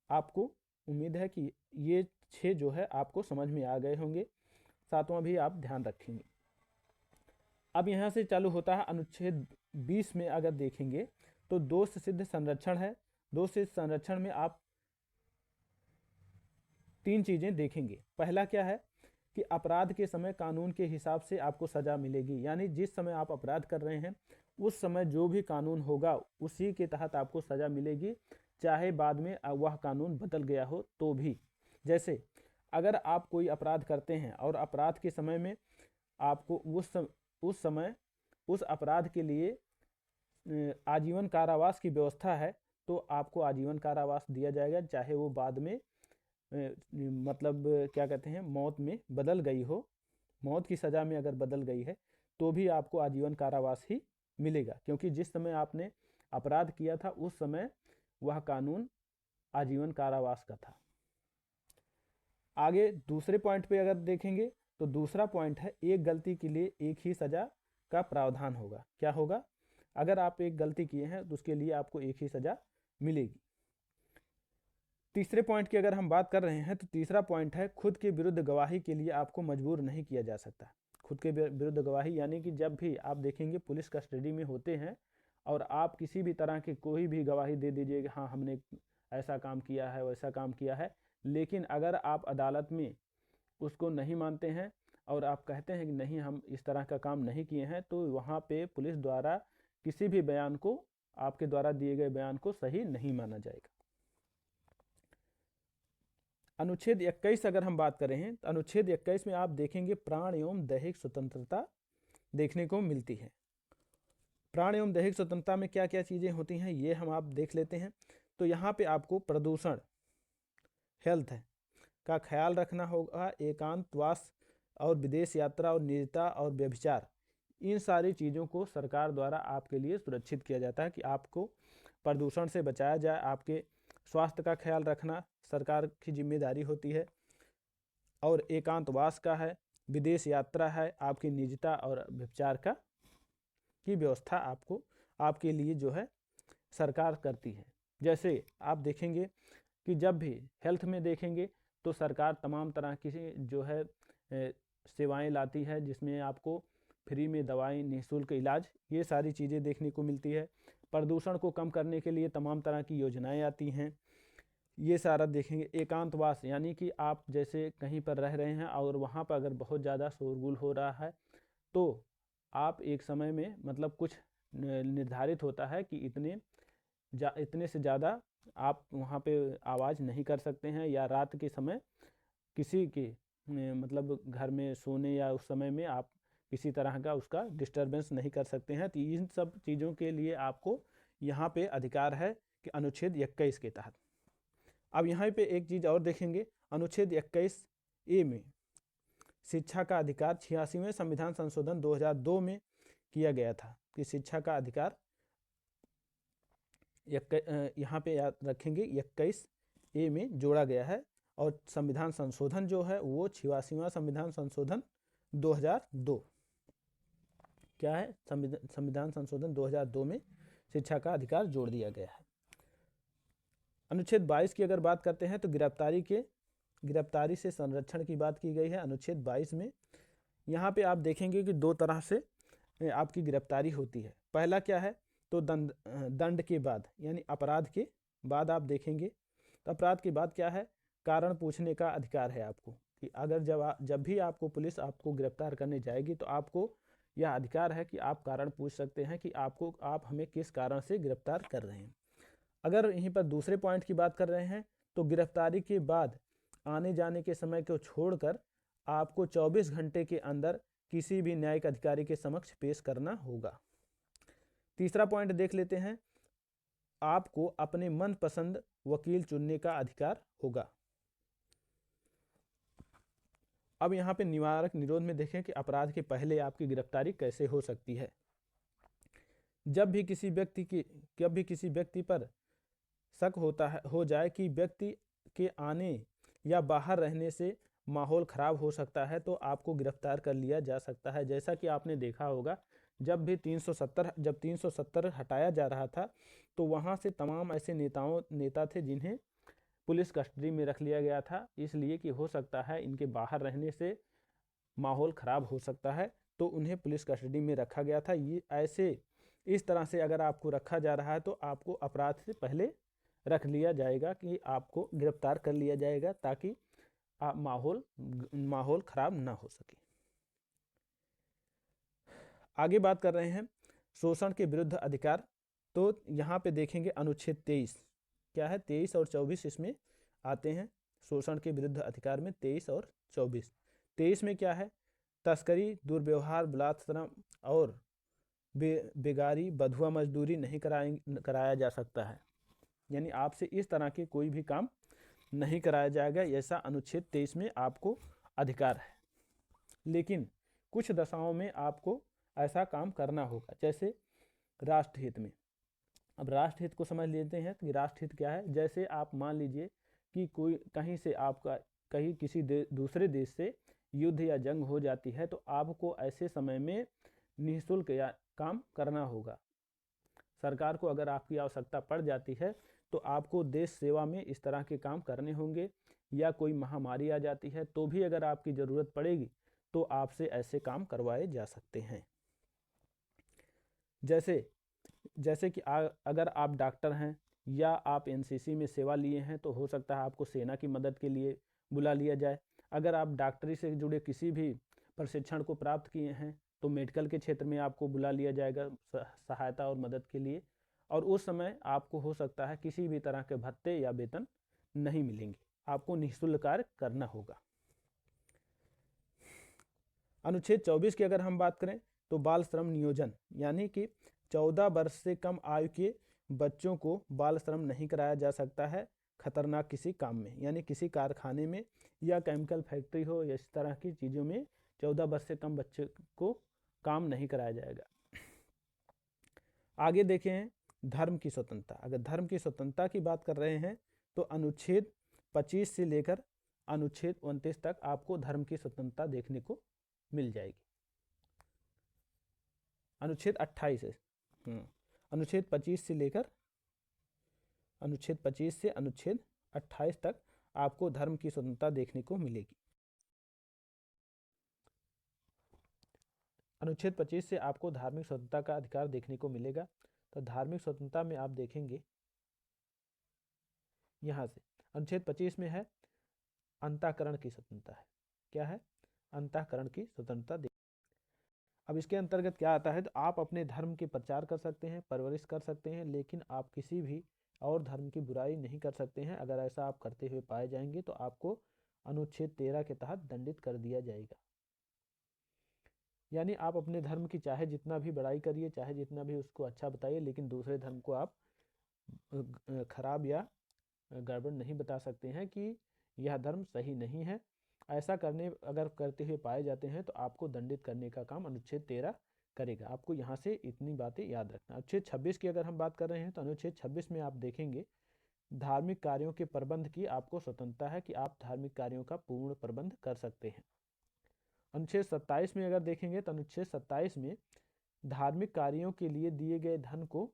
आपको उम्मीद है कि ये 6 जो है आपको समझ में आ गए होंगे, सातवां भी आप ध्यान रखेंगे। अब यहाँ से चालू होता है अनुच्छेद 20 में अगर देखेंगे तो दोष सिद्ध संरक्षण है। दोष सिद्ध संरक्षण में आप 3 चीजें देखेंगे। पहला क्या है कि अपराध के समय कानून के हिसाब से आपको सजा मिलेगी, यानी जिस समय आप अपराध कर रहे हैं उस समय जो भी कानून होगा उसी के तहत आपको सजा मिलेगी, चाहे बाद में वह कानून बदल गया हो तो भी। जैसे अगर आप कोई अपराध करते हैं और अपराध के समय में आपको उस समय उस अपराध के लिए आजीवन कारावास की व्यवस्था है तो आपको आजीवन कारावास दिया जाएगा, चाहे वो बाद में मतलब क्या कहते हैं मौत में बदल गई हो, मौत की सज़ा में अगर बदल गई है तो भी आपको आजीवन कारावास ही मिलेगा, क्योंकि जिस समय आपने अपराध किया था उस समय वह कानून आजीवन कारावास का था। आगे दूसरे पॉइंट पे अगर देखेंगे तो दूसरा पॉइंट है एक गलती के लिए एक ही सज़ा का प्रावधान होगा। क्या होगा? अगर आप एक गलती किए हैं तो उसके लिए आपको एक ही सज़ा मिलेगी। तीसरे पॉइंट की अगर हम बात कर रहे हैं तो तीसरा पॉइंट है खुद के विरुद्ध गवाही के लिए आपको मजबूर नहीं किया जा सकता। खुद के विरुद्ध गवाही यानी कि जब भी आप देखेंगे पुलिस कस्टडी में होते हैं और आप किसी भी तरह की कोई भी गवाही दे दीजिए कि हाँ हमने ऐसा काम किया है वैसा काम किया है, लेकिन अगर आप अदालत में उसको नहीं मानते हैं और आप कहते हैं कि नहीं हम इस तरह का काम नहीं किए हैं, तो वहाँ पे पुलिस द्वारा किसी भी बयान को, आपके द्वारा दिए गए बयान को सही नहीं माना जाएगा। अनुच्छेद 21 अगर हम बात करें हैं तो अनुच्छेद 21 में आप देखेंगे प्राण एवं दैहिक स्वतंत्रता देखने को मिलती है। प्राण एवं दैहिक स्वतंत्रता में क्या क्या चीज़ें होती हैं ये हम आप देख लेते हैं। तो यहाँ पे आपको प्रदूषण, हेल्थ का ख्याल रखना होगा, एकांतवास और विदेश यात्रा और निजता और व्यभिचार, इन सारी चीज़ों को सरकार द्वारा आपके लिए सुरक्षित किया जाता है कि आपको प्रदूषण से बचाया जाए। आपके स्वास्थ्य का ख्याल रखना सरकार की जिम्मेदारी होती है। और एकांतवास का है, विदेश यात्रा है, आपकी निजता और व्यभिचार का की व्यवस्था आपको आपके लिए जो है सरकार करती है। जैसे आप देखेंगे कि जब भी हेल्थ में देखेंगे तो सरकार तमाम तरह की जो है सेवाएं लाती है, जिसमें आपको फ्री में दवाई, निःशुल्क इलाज, ये सारी चीज़ें देखने को मिलती है। प्रदूषण को कम करने के लिए तमाम तरह की योजनाएं आती हैं, ये सारा देखेंगे। एकांतवास यानी कि आप जैसे कहीं पर रह रहे हैं और वहाँ पर अगर बहुत ज़्यादा शोरगुल हो रहा है तो आप एक समय में मतलब कुछ निर्धारित होता है कि इतने से ज़्यादा आप वहाँ पे आवाज़ नहीं कर सकते हैं, या रात के समय किसी के मतलब घर में सोने या उस समय में आप किसी तरह का उसका डिस्टर्बेंस नहीं कर सकते हैं। तो इन सब चीज़ों के लिए आपको यहाँ पे अधिकार है कि अनुच्छेद 21 के तहत। अब यहाँ पे एक चीज़ और देखेंगे, अनुच्छेद 21A में शिक्षा का अधिकार 86वें संविधान संशोधन 2002 में किया गया था कि शिक्षा का अधिकार यहाँ पे याद रखेंगे 21A में जोड़ा गया है। और संविधान संशोधन जो है वो 86वां संविधान संशोधन 2002 क्या है, संविधान संशोधन 2002 में शिक्षा का अधिकार जोड़ दिया गया है। अनुच्छेद 22 की अगर बात करते हैं तो गिरफ्तारी से संरक्षण की बात की गई है अनुच्छेद 22 में। यहाँ पे आप देखेंगे कि दो तरह से आपकी गिरफ्तारी होती है। पहला क्या है तो दंड के बाद, यानी अपराध के बाद आप देखेंगे तो अपराध के बाद क्या है, कारण पूछने का अधिकार है आपको कि अगर जब भी आपको पुलिस आपको गिरफ्तार करने जाएगी तो आपको यह अधिकार है कि आप कारण पूछ सकते हैं कि आप हमें किस कारण से गिरफ्तार कर रहे हैं। अगर यहीं पर दूसरे पॉइंट की बात कर रहे हैं तो गिरफ्तारी के बाद आने जाने के समय को छोड़कर आपको 24 घंटे के अंदर किसी भी न्यायिक अधिकारी के समक्ष पेश करना होगा। तीसरा पॉइंट देख लेते हैं, आपको अपने मनपसंद वकील चुनने का अधिकार होगा। अब यहाँ पे निवारक निरोध में देखें कि अपराध के पहले आपकी गिरफ्तारी कैसे हो सकती है। जब भी किसी व्यक्ति पर शक हो जाए कि व्यक्ति के आने या बाहर रहने से माहौल खराब हो सकता है तो आपको गिरफ्तार कर लिया जा सकता है। जैसा कि आपने देखा होगा, जब 370 हटाया जा रहा था तो वहाँ से तमाम ऐसे नेता थे जिन्हें पुलिस कस्टडी में रख लिया गया था, इसलिए कि हो सकता है इनके बाहर रहने से माहौल ख़राब हो सकता है, तो उन्हें पुलिस कस्टडी में रखा गया था। इस तरह से अगर आपको रखा जा रहा है तो आपको अपराध से पहले रख लिया जाएगा कि आपको गिरफ्तार कर लिया जाएगा, ताकि माहौल ख़राब ना हो सके। आगे बात कर रहे हैं शोषण के विरुद्ध अधिकार। तो यहाँ पे देखेंगे अनुच्छेद 23 क्या है, 23 और 24 इसमें आते हैं। शोषण के विरुद्ध अधिकार में 23 और 24। 23 में क्या है, तस्करी, दुर्व्यवहार, बलात्कार और बेगारी, बधुआ मजदूरी नहीं कराया जा सकता है, यानी आपसे इस तरह के कोई भी काम नहीं कराया जाएगा, ऐसा अनुच्छेद 23 में आपको अधिकार है। लेकिन कुछ दशाओं में आपको ऐसा काम करना होगा, जैसे राष्ट्रहित में। अब राष्ट्रहित को समझ लेते हैं कि राष्ट्रहित क्या है। जैसे आप मान लीजिए कि कहीं किसी दूसरे देश से युद्ध या जंग हो जाती है, तो आपको ऐसे समय में निःशुल्क या काम करना होगा। सरकार को अगर आपकी आवश्यकता पड़ जाती है तो आपको देश सेवा में इस तरह के काम करने होंगे, या कोई महामारी आ जाती है तो भी अगर आपकी ज़रूरत पड़ेगी तो आपसे ऐसे काम करवाए जा सकते हैं। जैसे कि अगर आप डॉक्टर हैं या आप एनसीसी में सेवा लिए हैं तो हो सकता है आपको सेना की मदद के लिए बुला लिया जाए। अगर आप डॉक्टरी से जुड़े किसी भी प्रशिक्षण को प्राप्त किए हैं तो मेडिकल के क्षेत्र में आपको बुला लिया जाएगा सहायता और मदद के लिए, और उस समय आपको हो सकता है किसी भी तरह के भत्ते या वेतन नहीं मिलेंगे, आपको निःशुल्क कार्य करना होगा। अनुच्छेद 24 की अगर हम बात करें तो बाल श्रम नियोजन, यानी कि 14 वर्ष से कम आयु के बच्चों को बाल श्रम नहीं कराया जा सकता है खतरनाक किसी काम में, यानी किसी कारखाने में या केमिकल फैक्ट्री हो या इस तरह की चीज़ों में 14 वर्ष से कम बच्चे को काम नहीं कराया जाएगा। आगे देखें धर्म की स्वतंत्रता। अगर धर्म की स्वतंत्रता की बात कर रहे हैं तो अनुच्छेद 25 से लेकर अनुच्छेद 29 तक आपको धर्म की स्वतंत्रता देखने को मिल जाएगी। अनुच्छेद 28 है, अनुच्छेद 25 से लेकर अनुच्छेद 28 तक आपको धर्म की स्वतंत्रता देखने को मिलेगी। अनुच्छेद 25 से आपको धार्मिक स्वतंत्रता का अधिकार देखने को मिलेगा। तो धार्मिक स्वतंत्रता में आप देखेंगे यहाँ से अनुच्छेद 25 में है अंतःकरण की स्वतंत्रता है। क्या है? अंतःकरण की स्वतंत्रता। अब इसके अंतर्गत क्या आता है, तो आप अपने धर्म के प्रचार कर सकते हैं, परवरिश कर सकते हैं, लेकिन आप किसी भी और धर्म की बुराई नहीं कर सकते हैं। अगर ऐसा आप करते हुए पाए जाएंगे तो आपको अनुच्छेद 13 के तहत दंडित कर दिया जाएगा। यानी आप अपने धर्म की चाहे जितना भी बड़ाई करिए, चाहे जितना भी उसको अच्छा बताइए, लेकिन दूसरे धर्म को आप खराब या गड़बड़ नहीं बता सकते हैं कि यह धर्म सही नहीं है। ऐसा अगर करते हुए पाए जाते हैं तो आपको दंडित करने का काम अनुच्छेद 13 करेगा। आपको यहाँ से इतनी बातें याद रखना। अनुच्छेद 26 की अगर हम बात कर रहे हैं तो अनुच्छेद 26 में आप देखेंगे धार्मिक कार्यों के प्रबंध की आपको स्वतंत्रता है कि आप धार्मिक कार्यों का पूर्ण प्रबंध कर सकते हैं। अनुच्छेद 27 में अगर देखेंगे तो अनुच्छेद 27 में धार्मिक कार्यों के लिए दिए गए धन को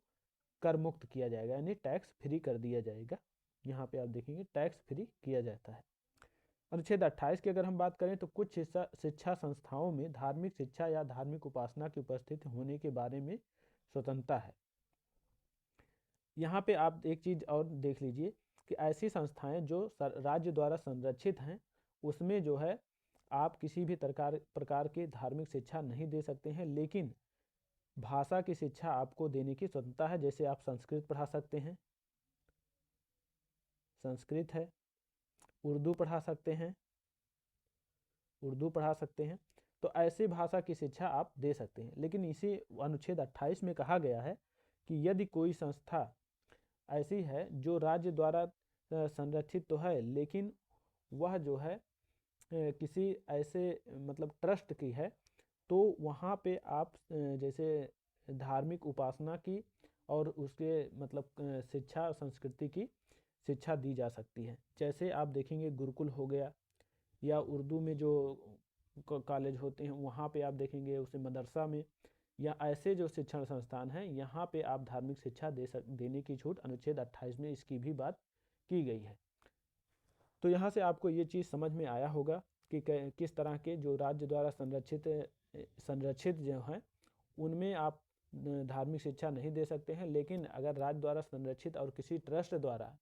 कर मुक्त किया जाएगा, यानी टैक्स फ्री कर दिया जाएगा। यहाँ पे आप देखेंगे टैक्स फ्री किया जाता है। अनुच्छेद 28 की अगर हम बात करें तो कुछ शिक्षा संस्थाओं में धार्मिक शिक्षा या धार्मिक उपासना की उपस्थिति होने के बारे में स्वतंत्रता है। यहाँ पे आप एक चीज़ और देख लीजिए कि ऐसी संस्थाएं जो राज्य द्वारा संरक्षित हैं उसमें जो है आप किसी भी प्रकार की धार्मिक शिक्षा नहीं दे सकते हैं, लेकिन भाषा की शिक्षा आपको देने की स्वतंत्रता है। जैसे आप संस्कृत पढ़ा सकते हैं, संस्कृत है, उर्दू पढ़ा सकते हैं, तो ऐसी भाषा की शिक्षा आप दे सकते हैं। लेकिन इसी अनुच्छेद 28 में कहा गया है कि यदि कोई संस्था ऐसी है जो राज्य द्वारा संरक्षित तो है, लेकिन वह जो है किसी ऐसे मतलब ट्रस्ट की है, तो वहाँ पे आप जैसे धार्मिक उपासना की और उसके मतलब शिक्षा और संस्कृति की शिक्षा दी जा सकती है। जैसे आप देखेंगे गुरुकुल हो गया, या उर्दू में जो कॉलेज होते हैं वहाँ पे आप देखेंगे, उसे मदरसा में, या ऐसे जो शिक्षण संस्थान हैं यहाँ पे आप धार्मिक शिक्षा देने की छूट अनुच्छेद 28 में इसकी भी बात की गई है। तो यहाँ से आपको ये चीज़ समझ में आया होगा कि किस तरह के जो राज्य द्वारा संरक्षित जो हैं उनमें आप धार्मिक शिक्षा नहीं दे सकते हैं, लेकिन अगर राज्य द्वारा संरक्षित और किसी ट्रस्ट द्वारा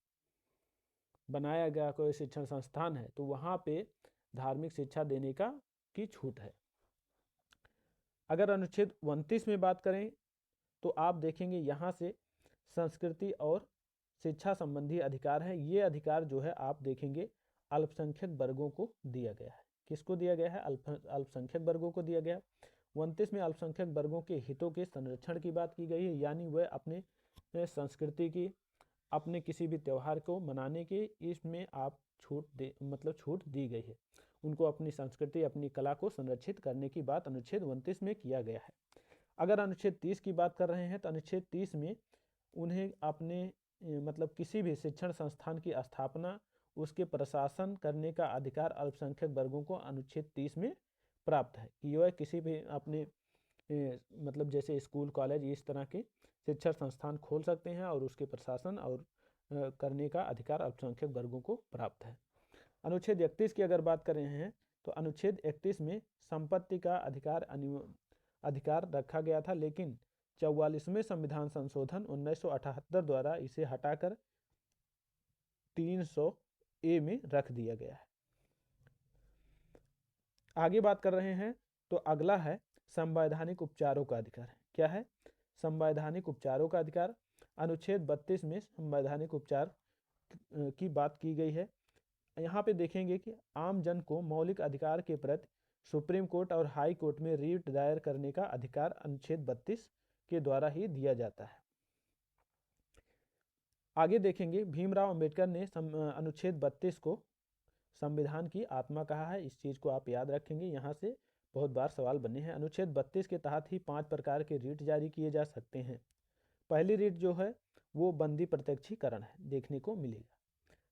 बनाया गया कोई शिक्षण संस्थान है तो वहाँ पे धार्मिक शिक्षा देने की छूट है। अगर अनुच्छेद 29 में बात करें तो आप देखेंगे यहाँ से संस्कृति और शिक्षा संबंधी अधिकार है। ये अधिकार जो है आप देखेंगे अल्पसंख्यक वर्गों को दिया गया है। किसको दिया गया है? अल्पसंख्यक वर्गों को दिया गया है। 29 में अल्पसंख्यक वर्गों के हितों के संरक्षण की बात की गई है, यानी वह अपने संस्कृति की, अपने किसी भी त्यौहार को मनाने की इसमें आप छूट दी गई है। उनको अपनी संस्कृति, अपनी कला को संरक्षित करने की बात अनुच्छेद 29 में किया गया है। अगर अनुच्छेद 30 की बात कर रहे हैं तो अनुच्छेद 30 में उन्हें अपने मतलब किसी भी शिक्षण संस्थान की स्थापना, उसके प्रशासन करने का अधिकार अल्पसंख्यक वर्गों को अनुच्छेद 30 में प्राप्त है कि वह किसी भी अपने मतलब जैसे स्कूल, कॉलेज इस तरह के शिक्षण संस्थान खोल सकते हैं और उसके प्रशासन और करने का अधिकार अल्पसंख्यक वर्गों को प्राप्त है। अनुच्छेद 31 की अगर बात कर रहे हैं तो अनुच्छेद 31 में संपत्ति का अधिकार रखा गया था, लेकिन 44वें संविधान संशोधन 1978 द्वारा इसे हटाकर 300A में रख दिया गया है। आगे बात कर रहे हैं तो अगला है संवैधानिक उपचारों का अधिकार। क्या है? संवैधानिक उपचारों का अधिकार। अनुच्छेद 32 में संवैधानिक उपचार की बात की गई है। यहाँ पे देखेंगे कि आम जन को मौलिक अधिकार के प्रति सुप्रीम कोर्ट और हाई कोर्ट में रीट दायर करने का अधिकार अनुच्छेद 32 के द्वारा ही दिया जाता है। आगे देखेंगे भीमराव अंबेडकर ने अनुच्छेद 32 को संविधान की आत्मा कहा है। इस चीज़ को आप याद रखेंगे, यहाँ से बहुत बार सवाल बने हैं। अनुच्छेद 32 के तहत ही 5 प्रकार के रीट जारी किए जा सकते हैं। पहली रीट जो है वो बंदी प्रत्यक्षीकरण है, देखने को मिलेगा।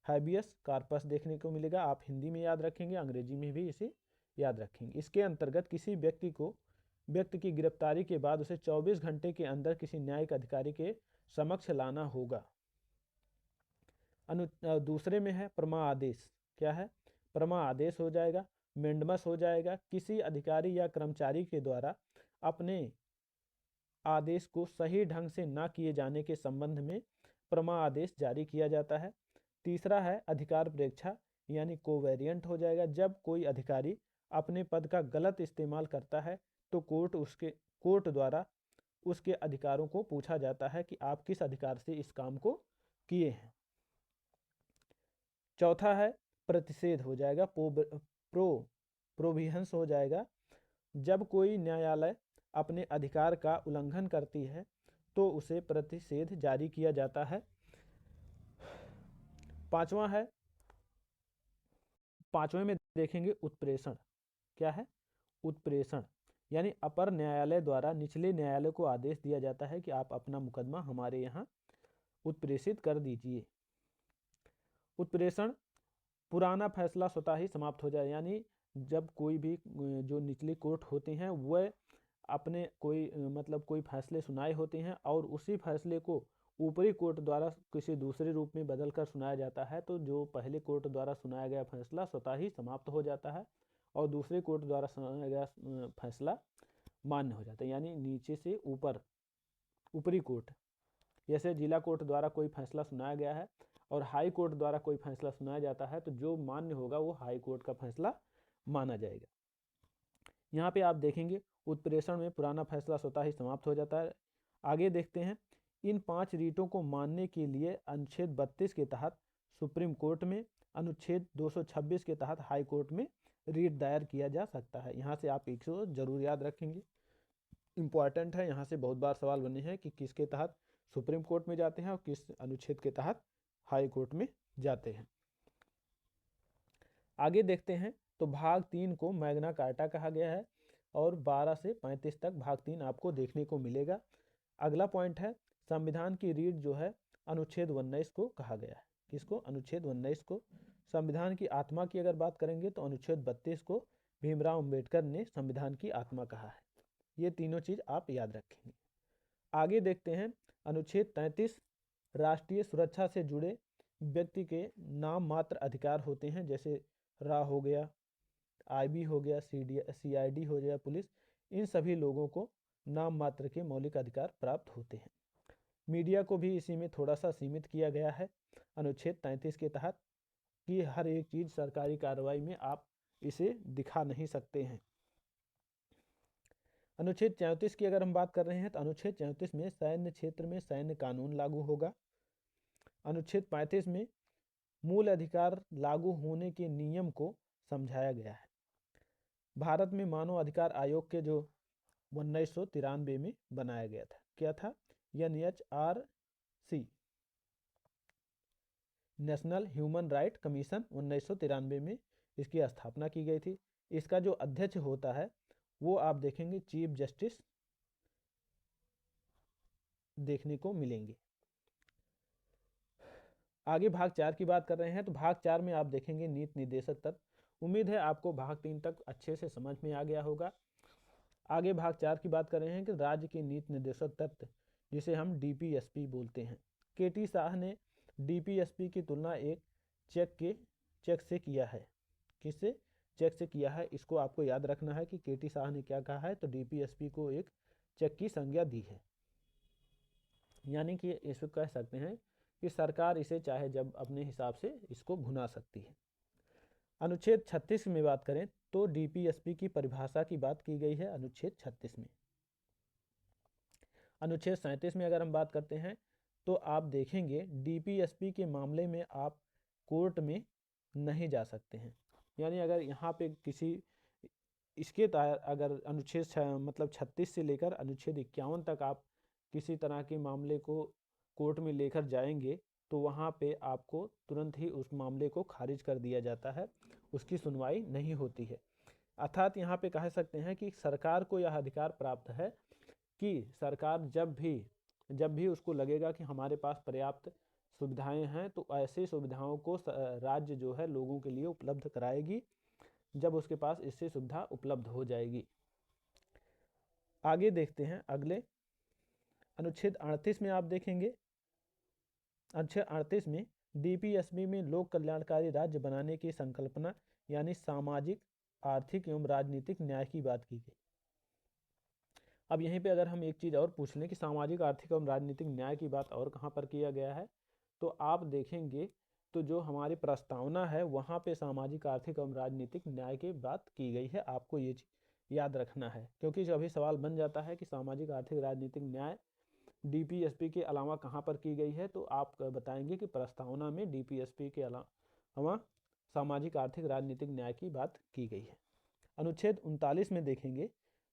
हैबियस कार्पस देखने को मिलेगा, आप हिंदी में याद रखेंगे, अंग्रेजी में भी इसे याद रखेंगे। इसके अंतर्गत किसी व्यक्ति की गिरफ्तारी के बाद उसे 24 घंटे के अंदर किसी न्यायिक अधिकारी के समक्ष लाना होगा। दूसरे में है प्रमा आदेश। क्या है? प्रमा आदेश हो जाएगा, मेंडमस हो जाएगा। किसी अधिकारी या कर्मचारी के द्वारा अपने आदेश को सही ढंग से ना किए जाने के संबंध में प्रमा आदेश जारी किया जाता है। तीसरा है अधिकार परीक्षा, यानी कोवेरिएंट हो जाएगा। जब कोई अधिकारी अपने पद का गलत इस्तेमाल करता है तो कोर्ट द्वारा उसके अधिकारों को पूछा जाता है कि आप किस अधिकार से इस काम को किए हैं। चौथा है प्रतिषेध हो जाएगा, प्रोविहंस हो जाएगा। जब कोई न्यायालय अपने अधिकार का उल्लंघन करती है तो उसे प्रतिषेध जारी किया जाता है। पांचवें में देखेंगे उत्प्रेषण। क्या है? उत्प्रेषण यानी अपर न्यायालय द्वारा निचले न्यायालय को आदेश दिया जाता है कि आप अपना मुकदमा हमारे यहाँ उत्प्रेषित कर दीजिए। उत्प्रेषण पुराना फैसला स्वतः ही समाप्त हो जाए, यानी जब कोई भी जो निचली कोर्ट होती हैं वह अपने कोई फैसले सुनाए होते हैं और उसी फैसले को ऊपरी कोर्ट द्वारा किसी दूसरे रूप में बदल कर सुनाया जाता है, तो जो पहले कोर्ट द्वारा सुनाया गया फैसला स्वतः ही समाप्त हो जाता है और दूसरे कोर्ट द्वारा सुनाया गया फैसला मान्य हो जाता है। यानी नीचे से ऊपरी कोर्ट, जैसे जिला कोर्ट द्वारा कोई फैसला सुनाया गया है और हाई कोर्ट द्वारा कोई फैसला सुनाया जाता है तो जो मान्य होगा वो हाई कोर्ट का फैसला माना जाएगा। यहाँ पे आप देखेंगे उत्प्रेषण में पुराना फैसला स्वतः ही समाप्त हो जाता है। आगे देखते हैं, इन 5 रीटों को मानने के लिए अनुच्छेद 32 के तहत सुप्रीम कोर्ट में, अनुच्छेद 226 के तहत हाई कोर्ट में रीट दायर किया जा सकता है। यहाँ से आप एक जरूर याद रखेंगे, इम्पॉर्टेंट है। यहाँ से बहुत बार सवाल बने हैं कि किसके तहत सुप्रीम कोर्ट में जाते हैं और किस अनुच्छेद के तहत हाई कोर्ट में जाते हैं। आगे देखते हैं तो भाग 3 को मैग्ना कार्टा कहा गया है और 12 से 35 तक भाग 3 आपको देखने को मिलेगा। अगला पॉइंट है संविधान की रीढ़ जो है अनुच्छेद 19 को कहा गया है। किसको? अनुच्छेद 19 को। संविधान की आत्मा की अगर बात करेंगे तो अनुच्छेद 32 को भीमराव अंबेडकर ने संविधान की आत्मा कहा है। ये तीनों चीज आप याद रखेंगे। आगे देखते हैं अनुच्छेद 33 राष्ट्रीय सुरक्षा से जुड़े व्यक्ति के नाम मात्र अधिकार होते हैं, जैसे रा हो गया, आईबी हो गया, सीआईडी हो गया, पुलिस, इन सभी लोगों को नाम मात्र के मौलिक अधिकार प्राप्त होते हैं। मीडिया को भी इसी में थोड़ा सा सीमित किया गया है अनुच्छेद 33 के तहत कि हर एक चीज सरकारी कार्रवाई में आप इसे दिखा नहीं सकते हैं। अनुच्छेद 34 की अगर हम बात कर रहे हैं तो अनुच्छेद 34 में सैन्य क्षेत्र में सैन्य कानून लागू होगा। अनुच्छेद 35 में मूल अधिकार लागू होने के नियम को समझाया गया है। भारत में मानव अधिकार आयोग के जो 1993 में बनाया गया था, क्या था? NHRC, national human right commission, 1993 में इसकी स्थापना की गई थी। इसका जो अध्यक्ष होता है वो आप देखेंगे चीफ जस्टिस देखने को मिलेंगे। आगे भाग 4 की बात कर रहे हैं तो भाग 4 में आप देखेंगे नीति निर्देशक तत्व। उम्मीद है आपको भाग 3 तक अच्छे से समझ में आ गया होगा। आगे भाग 4 की बात कर रहे हैं कि राज्य के नीति निर्देशक तत्व, जिसे हम डीपीएसपी बोलते हैं। केटी शाह ने डीपीएसपी की तुलना एक चेक से किया है। किससे? चेक से किया है। इसको आपको याद रखना है कि केटी शाह ने क्या कहा है, तो डीपीएसपी को एक चेक की संज्ञा दी है। यानी कि इसको कह सकते हैं कि सरकार इसे चाहे जब अपने हिसाब से इसको भुना सकती है। अनुच्छेद 36 में बात करें तो डीपीएसपी की परिभाषा की बात की गई है अनुच्छेद 36 में। अनुच्छेद 37 में अगर हम बात करते हैं तो आप देखेंगे डीपीएसपी के मामले में आप कोर्ट में नहीं जा सकते हैं। यानी अगर यहाँ पे किसी इसके अगर अनुच्छेद मतलब 36 से लेकर अनुच्छेद 51 तक आप किसी तरह के मामले को कोर्ट में लेकर जाएंगे तो वहाँ पे आपको तुरंत ही उस मामले को खारिज कर दिया जाता है, उसकी सुनवाई नहीं होती है। अर्थात यहाँ पे कह सकते हैं कि सरकार को यह अधिकार प्राप्त है कि सरकार जब भी उसको लगेगा कि हमारे पास पर्याप्त सुविधाएं हैं तो ऐसी सुविधाओं को राज्य जो है लोगों के लिए उपलब्ध कराएगी जब उसके पास इससे सुविधा उपलब्ध हो जाएगी। आगे देखते हैं अगले अनुच्छेद 38 में आप देखेंगे, अनुच्छेद 38 में डीपीएसपी में लोक कल्याणकारी राज्य बनाने की संकल्पना यानी सामाजिक, आर्थिक एवं राजनीतिक न्याय की बात की गई। अब यहीं पे अगर हम एक चीज़ और पूछ लें कि सामाजिक, आर्थिक एवं राजनीतिक न्याय की बात और कहाँ पर किया गया है, तो आप देखेंगे तो जो हमारी प्रस्तावना है वहाँ पे सामाजिक, आर्थिक एवं राजनीतिक न्याय की बात की गई है। आपको ये चीज़ याद रखना है क्योंकि कभी सवाल बन जाता है कि सामाजिक, आर्थिक, राजनीतिक न्याय डीपीएसपी के अलावा कहाँ पर की गई है, तो आप बताएंगे कि प्रस्तावना में डीपीएसपी के अलावा सामाजिक, आर्थिक, राजनीतिक न्याय की बात की गई है। अनुच्छेद 39 में देखेंगे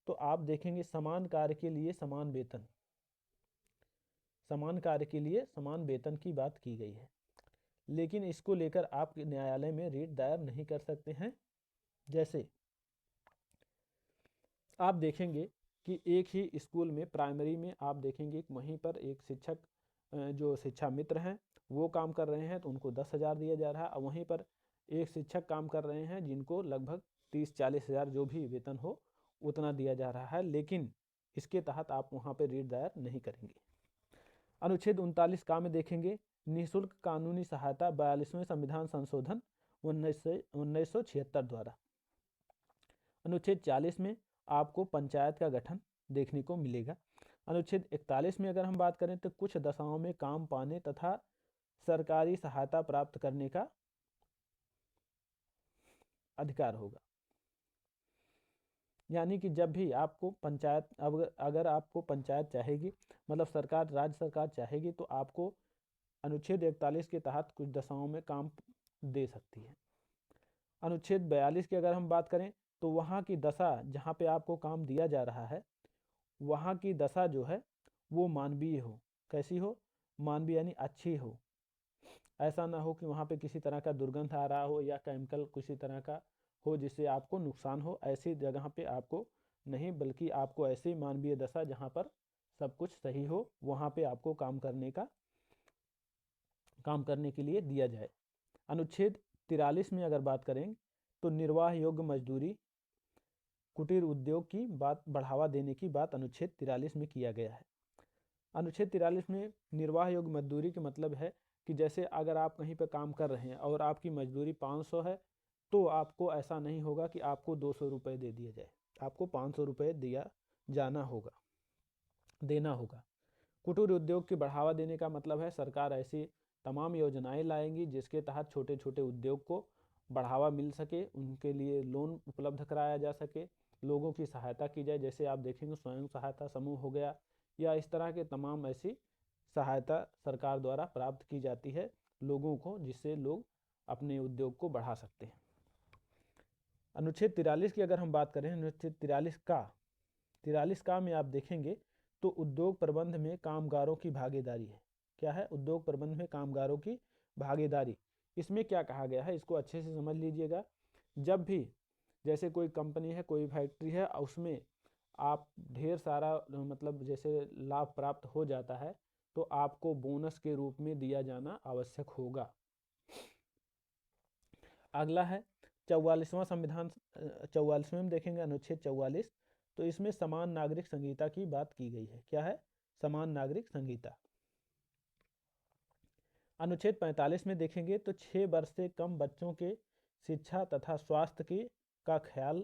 तो आप देखेंगे समान कार्य के लिए समान वेतन, समान कार्य के लिए समान वेतन की बात की गई है। लेकिन इसको लेकर आप न्यायालय में रिट दायर नहीं कर सकते हैं। जैसे आप देखेंगे कि एक ही स्कूल में प्राइमरी में आप देखेंगे वहीं पर एक शिक्षक जो शिक्षा मित्र हैं वो काम कर रहे हैं तो उनको 10,000 दिया जा रहा है, और वहीं पर एक शिक्षक काम कर रहे हैं जिनको लगभग 30-40 हज़ार जो भी वेतन हो उतना दिया जा रहा है, लेकिन इसके तहत आप वहाँ पर रिट दायर नहीं करेंगे। अनुच्छेद 39 का में देखेंगे निःशुल्क कानूनी सहायता 42वें संविधान संशोधन 1976 द्वारा। अनुच्छेद 40 में आपको पंचायत का गठन देखने को मिलेगा। अनुच्छेद 41 में अगर हम बात करें तो कुछ दशाओं में काम पाने तथा सरकारी सहायता प्राप्त करने का अधिकार होगा। यानी कि जब भी आपको पंचायत, अगर आपको पंचायत चाहेगी, मतलब सरकार, राज्य सरकार चाहेगी तो आपको अनुच्छेद 41 के तहत कुछ दशाओं में काम दे सकती है। अनुच्छेद 42 की अगर हम बात करें तो वहाँ की दशा जहाँ पे आपको काम दिया जा रहा है वहाँ की दशा जो है वो मानवीय हो। कैसी हो? मानवीय यानी अच्छी हो। ऐसा ना हो कि वहाँ पे किसी तरह का दुर्गंध आ रहा हो या केमिकल किसी तरह का हो जिससे आपको नुकसान हो। ऐसी जगह पे आपको नहीं, बल्कि आपको ऐसी मानवीय दशा जहाँ पर सब कुछ सही हो, वहाँ पे आपको काम करने के लिए दिया जाए। अनुच्छेद 43 में अगर बात करें तो निर्वाह योग्य मजदूरी कुटीर उद्योग की बात बढ़ावा देने की बात अनुच्छेद 43 में किया गया है। अनुच्छेद 43 में निर्वाह योग्य मजदूरी के मतलब है कि जैसे अगर आप कहीं पर काम कर रहे हैं और आपकी मजदूरी 500 है, तो आपको ऐसा नहीं होगा कि आपको 200 रुपये दे दिया जाए, आपको 500 रुपये देना होगा। कुटीर उद्योग की बढ़ावा देने का मतलब है सरकार ऐसी तमाम योजनाएं लाएंगी जिसके तहत छोटे छोटे उद्योग को बढ़ावा मिल सके, उनके लिए लोन उपलब्ध कराया जा सके, लोगों की सहायता की जाए। जैसे आप देखेंगे स्वयं सहायता समूह हो गया, या इस तरह के तमाम ऐसी सहायता सरकार द्वारा प्राप्त की जाती है लोगों को, जिससे लोग अपने उद्योग को बढ़ा सकते हैं। अनुच्छेद 43 की अगर हम बात करें, अनुच्छेद 43 का में आप देखेंगे तो उद्योग प्रबंध में कामगारों की भागीदारी है। क्या है? उद्योग प्रबंध में कामगारों की भागीदारी। इसमें क्या कहा गया है, इसको अच्छे से समझ लीजिएगा। जब भी जैसे कोई कंपनी है, कोई फैक्ट्री है, उसमें आप ढेर सारा मतलब जैसे लाभ प्राप्त हो जाता है, तो आपको बोनस के रूप में दिया जाना आवश्यक होगा। अगला है 44वां संविधान, 44वें में देखेंगे अनुच्छेद 44, तो इसमें समान नागरिक संहिता की बात की गई है। क्या है? समान नागरिक संहिता। अनुच्छेद 45 में देखेंगे तो 6 वर्ष से कम बच्चों के शिक्षा तथा स्वास्थ्य का ख्याल,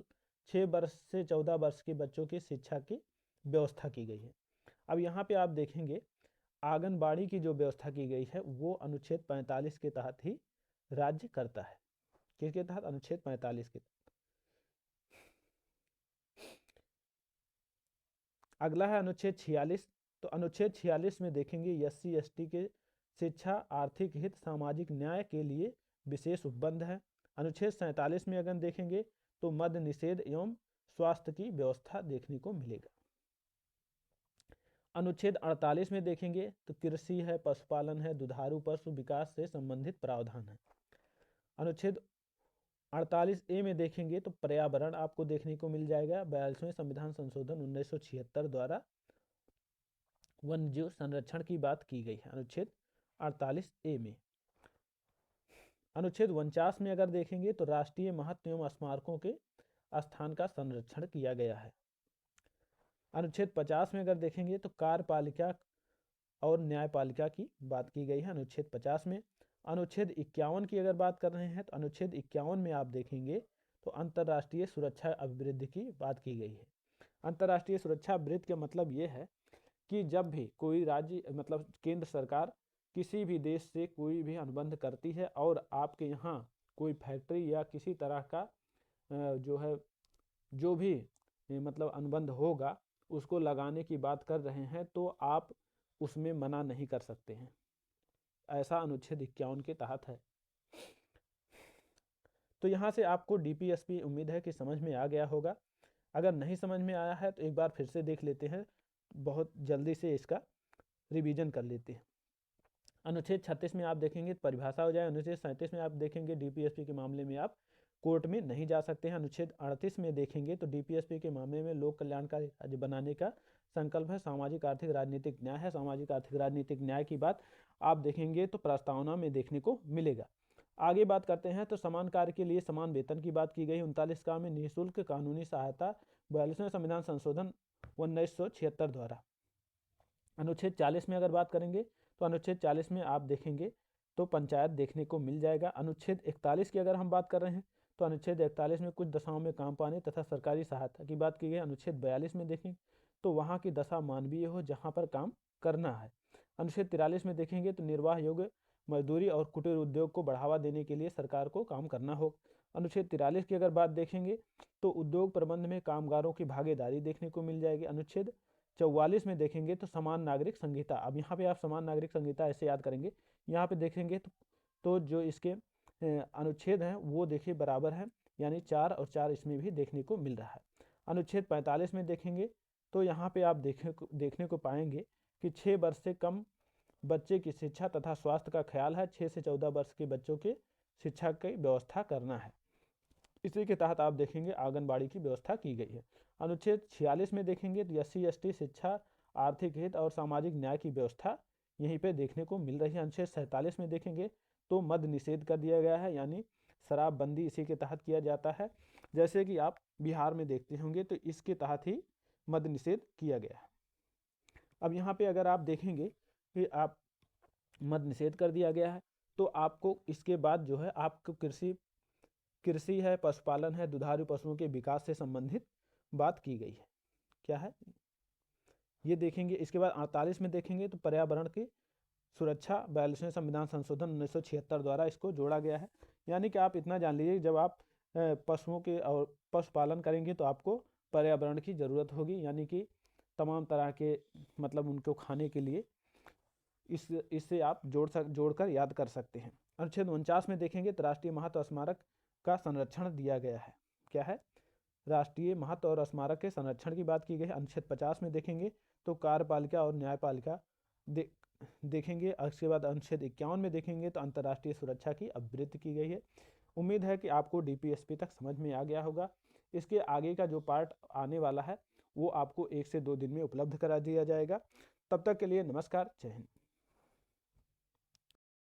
6 वर्ष से 14 वर्ष के बच्चों की शिक्षा की व्यवस्था की गई है। अब यहाँ पे आप देखेंगे आंगनबाड़ी की जो व्यवस्था की गई है वो अनुच्छेद 45 के तहत ही राज्य करता है। किसके तहत? अनुच्छेद 45 के तहत। अगला है अनुच्छेद 46। तो अनुच्छेद 46 में देखेंगे SC ST के शिक्षा, आर्थिक हित, सामाजिक न्याय के लिए विशेष उपबंध है। अनुच्छेद 47 में अगर देखेंगे तो मद्य निषेध एवं स्वास्थ्य की व्यवस्था देखने को मिलेगा। अनुच्छेद 48 में देखेंगे तो कृषि है, पशुपालन है, दुधारू पशु विकास से संबंधित प्रावधान है। अनुच्छेद 48A में देखेंगे तो पर्यावरण आपको देखने को मिल जाएगा। 42वें संविधान संशोधन 1976 द्वारा वन्य जीव संरक्षण की बात की गई है अनुच्छेद 48A में। अनुच्छेद 49 में अगर देखेंगे तो राष्ट्रीय महत्व एवं स्मारकों के स्थान का संरक्षण किया गया है। अनुच्छेद 50 में अगर देखेंगे तो कार्यपालिका और न्यायपालिका की बात की गई है अनुच्छेद 50 में। अनुच्छेद 51 की अगर बात कर रहे हैं तो अनुच्छेद 51 में आप देखेंगे तो अंतर्राष्ट्रीय सुरक्षा अभिवृद्धि की बात की गई है। अंतर्राष्ट्रीय सुरक्षा अभिवृद्धि का मतलब ये है कि जब भी कोई राज्य मतलब केंद्र सरकार किसी भी देश से कोई भी अनुबंध करती है और आपके यहाँ कोई फैक्ट्री या किसी तरह का जो भी मतलब अनुबंध होगा उसको लगाने की बात कर रहे हैं, तो आप उसमें मना नहीं कर सकते हैं। ऐसा अनुच्छेद 51 के तहत है। तो यहाँ से आपको DPSP उम्मीद है कि समझ में आ गया होगा। अगर नहीं समझ में आया है तो एक बार फिर से देख लेते हैं, बहुत जल्दी से इसका रिवीजन कर लेते हैं। अनुच्छेद 36 में आप देखेंगे परिभाषा हो जाए। अनुच्छेद 37 में आप देखेंगे DPSP के मामले में आप कोर्ट में नहीं जा सकते हैं। अनुच्छेद 38 में देखेंगे तो DPSP के मामले में लोक कल्याणकारी राज्य बनाने का संकल्प है, सामाजिक आर्थिक राजनीतिक न्याय है। सामाजिक आर्थिक राजनीतिक न्याय की बात आप देखेंगे तो प्रस्तावना में देखने को मिलेगा। आगे बात करते हैं तो समान कार्य के लिए समान वेतन की बात की गई। 39 में निःशुल्क कानूनी सहायता 42वें संविधान संशोधन 1976 द्वारा। अनुच्छेद 40 में अगर बात करेंगे तो अनुच्छेद 40 में आप देखेंगे तो पंचायत देखने को मिल जाएगा। अनुच्छेद 41 की अगर हम बात कर रहे हैं तो अनुच्छेद 41 में कुछ दशाओं में काम पाने तथा सरकारी सहायता की बात की गई। अनुच्छेद 42 में देखें तो वहाँ की दशा मानवीय हो जहाँ पर काम करना है। अनुच्छेद 43 में देखेंगे तो निर्वाह योग्य मजदूरी और कुटीर उद्योग को बढ़ावा देने के लिए सरकार को काम करना हो। अनुच्छेद 43 की अगर बात देखेंगे तो उद्योग प्रबंध में कामगारों की भागीदारी देखने को मिल जाएगी। अनुच्छेद 44 में देखेंगे तो समान नागरिक संहिता। अब यहाँ पे आप समान नागरिक संहिता ऐसे याद करेंगे, यहाँ पे देखेंगे तो जो इसके अनुच्छेद हैं वो देखिए बराबर है, यानी 4 और 4 इसमें भी देखने को मिल रहा है। अनुच्छेद 45 में देखेंगे तो यहाँ पे आप देखने को पाएंगे कि 6 वर्ष से कम बच्चे की शिक्षा तथा स्वास्थ्य का ख्याल है। 6 से 14 वर्ष के बच्चों के शिक्षा की व्यवस्था करना है। इसी के तहत आप देखेंगे आंगनबाड़ी की व्यवस्था की गई है। अनुच्छेद 46 में देखेंगे तो SC ST शिक्षा, आर्थिक हित और सामाजिक न्याय की व्यवस्था यहीं पे देखने को मिल रही है। अनुच्छेद 47 में देखेंगे तो मद्य निषेध कर दिया गया है, यानी शराबबंदी इसी के तहत किया जाता है। जैसे कि आप बिहार में देखते होंगे तो इसके तहत ही मद्य निषेध किया गया है। अब यहाँ पे अगर आप देखेंगे कि आप मद्य निषेध कर दिया गया है तो आपको इसके बाद जो है आपको कृषि है, पशुपालन है, दुधारू पशुओं के विकास से संबंधित बात की गई है। क्या है ये देखेंगे। इसके बाद 48 में देखेंगे तो पर्यावरण की सुरक्षा 42वें संविधान संशोधन 1976 द्वारा इसको जोड़ा गया है। यानी कि आप इतना जान लीजिए, जब आप पशुओं के और पशुपालन करेंगे तो आपको पर्यावरण की ज़रूरत होगी, यानी कि तमाम तरह के मतलब उनको खाने के लिए इससे आप जोड़कर याद कर सकते हैं। अनुच्छेद 49 में देखेंगे तो राष्ट्रीय महत्व स्मारक का संरक्षण दिया गया है। क्या है? राष्ट्रीय महत्व और स्मारक के संरक्षण की बात की गई है। अनुच्छेद 50 में देखेंगे तो कार्यपालिका और न्यायपालिका देखेंगे। उसके बाद अनुच्छेद 51 में देखेंगे तो अंतर्राष्ट्रीय सुरक्षा की आवृत्ति की गई है। उम्मीद है कि आपको DPSP तक समझ में आ गया होगा। इसके आगे का जो पार्ट आने वाला है वो आपको 1 से 2 दिन में उपलब्ध करा दिया जाएगा। तब तक के लिए नमस्कार, जय हिंद।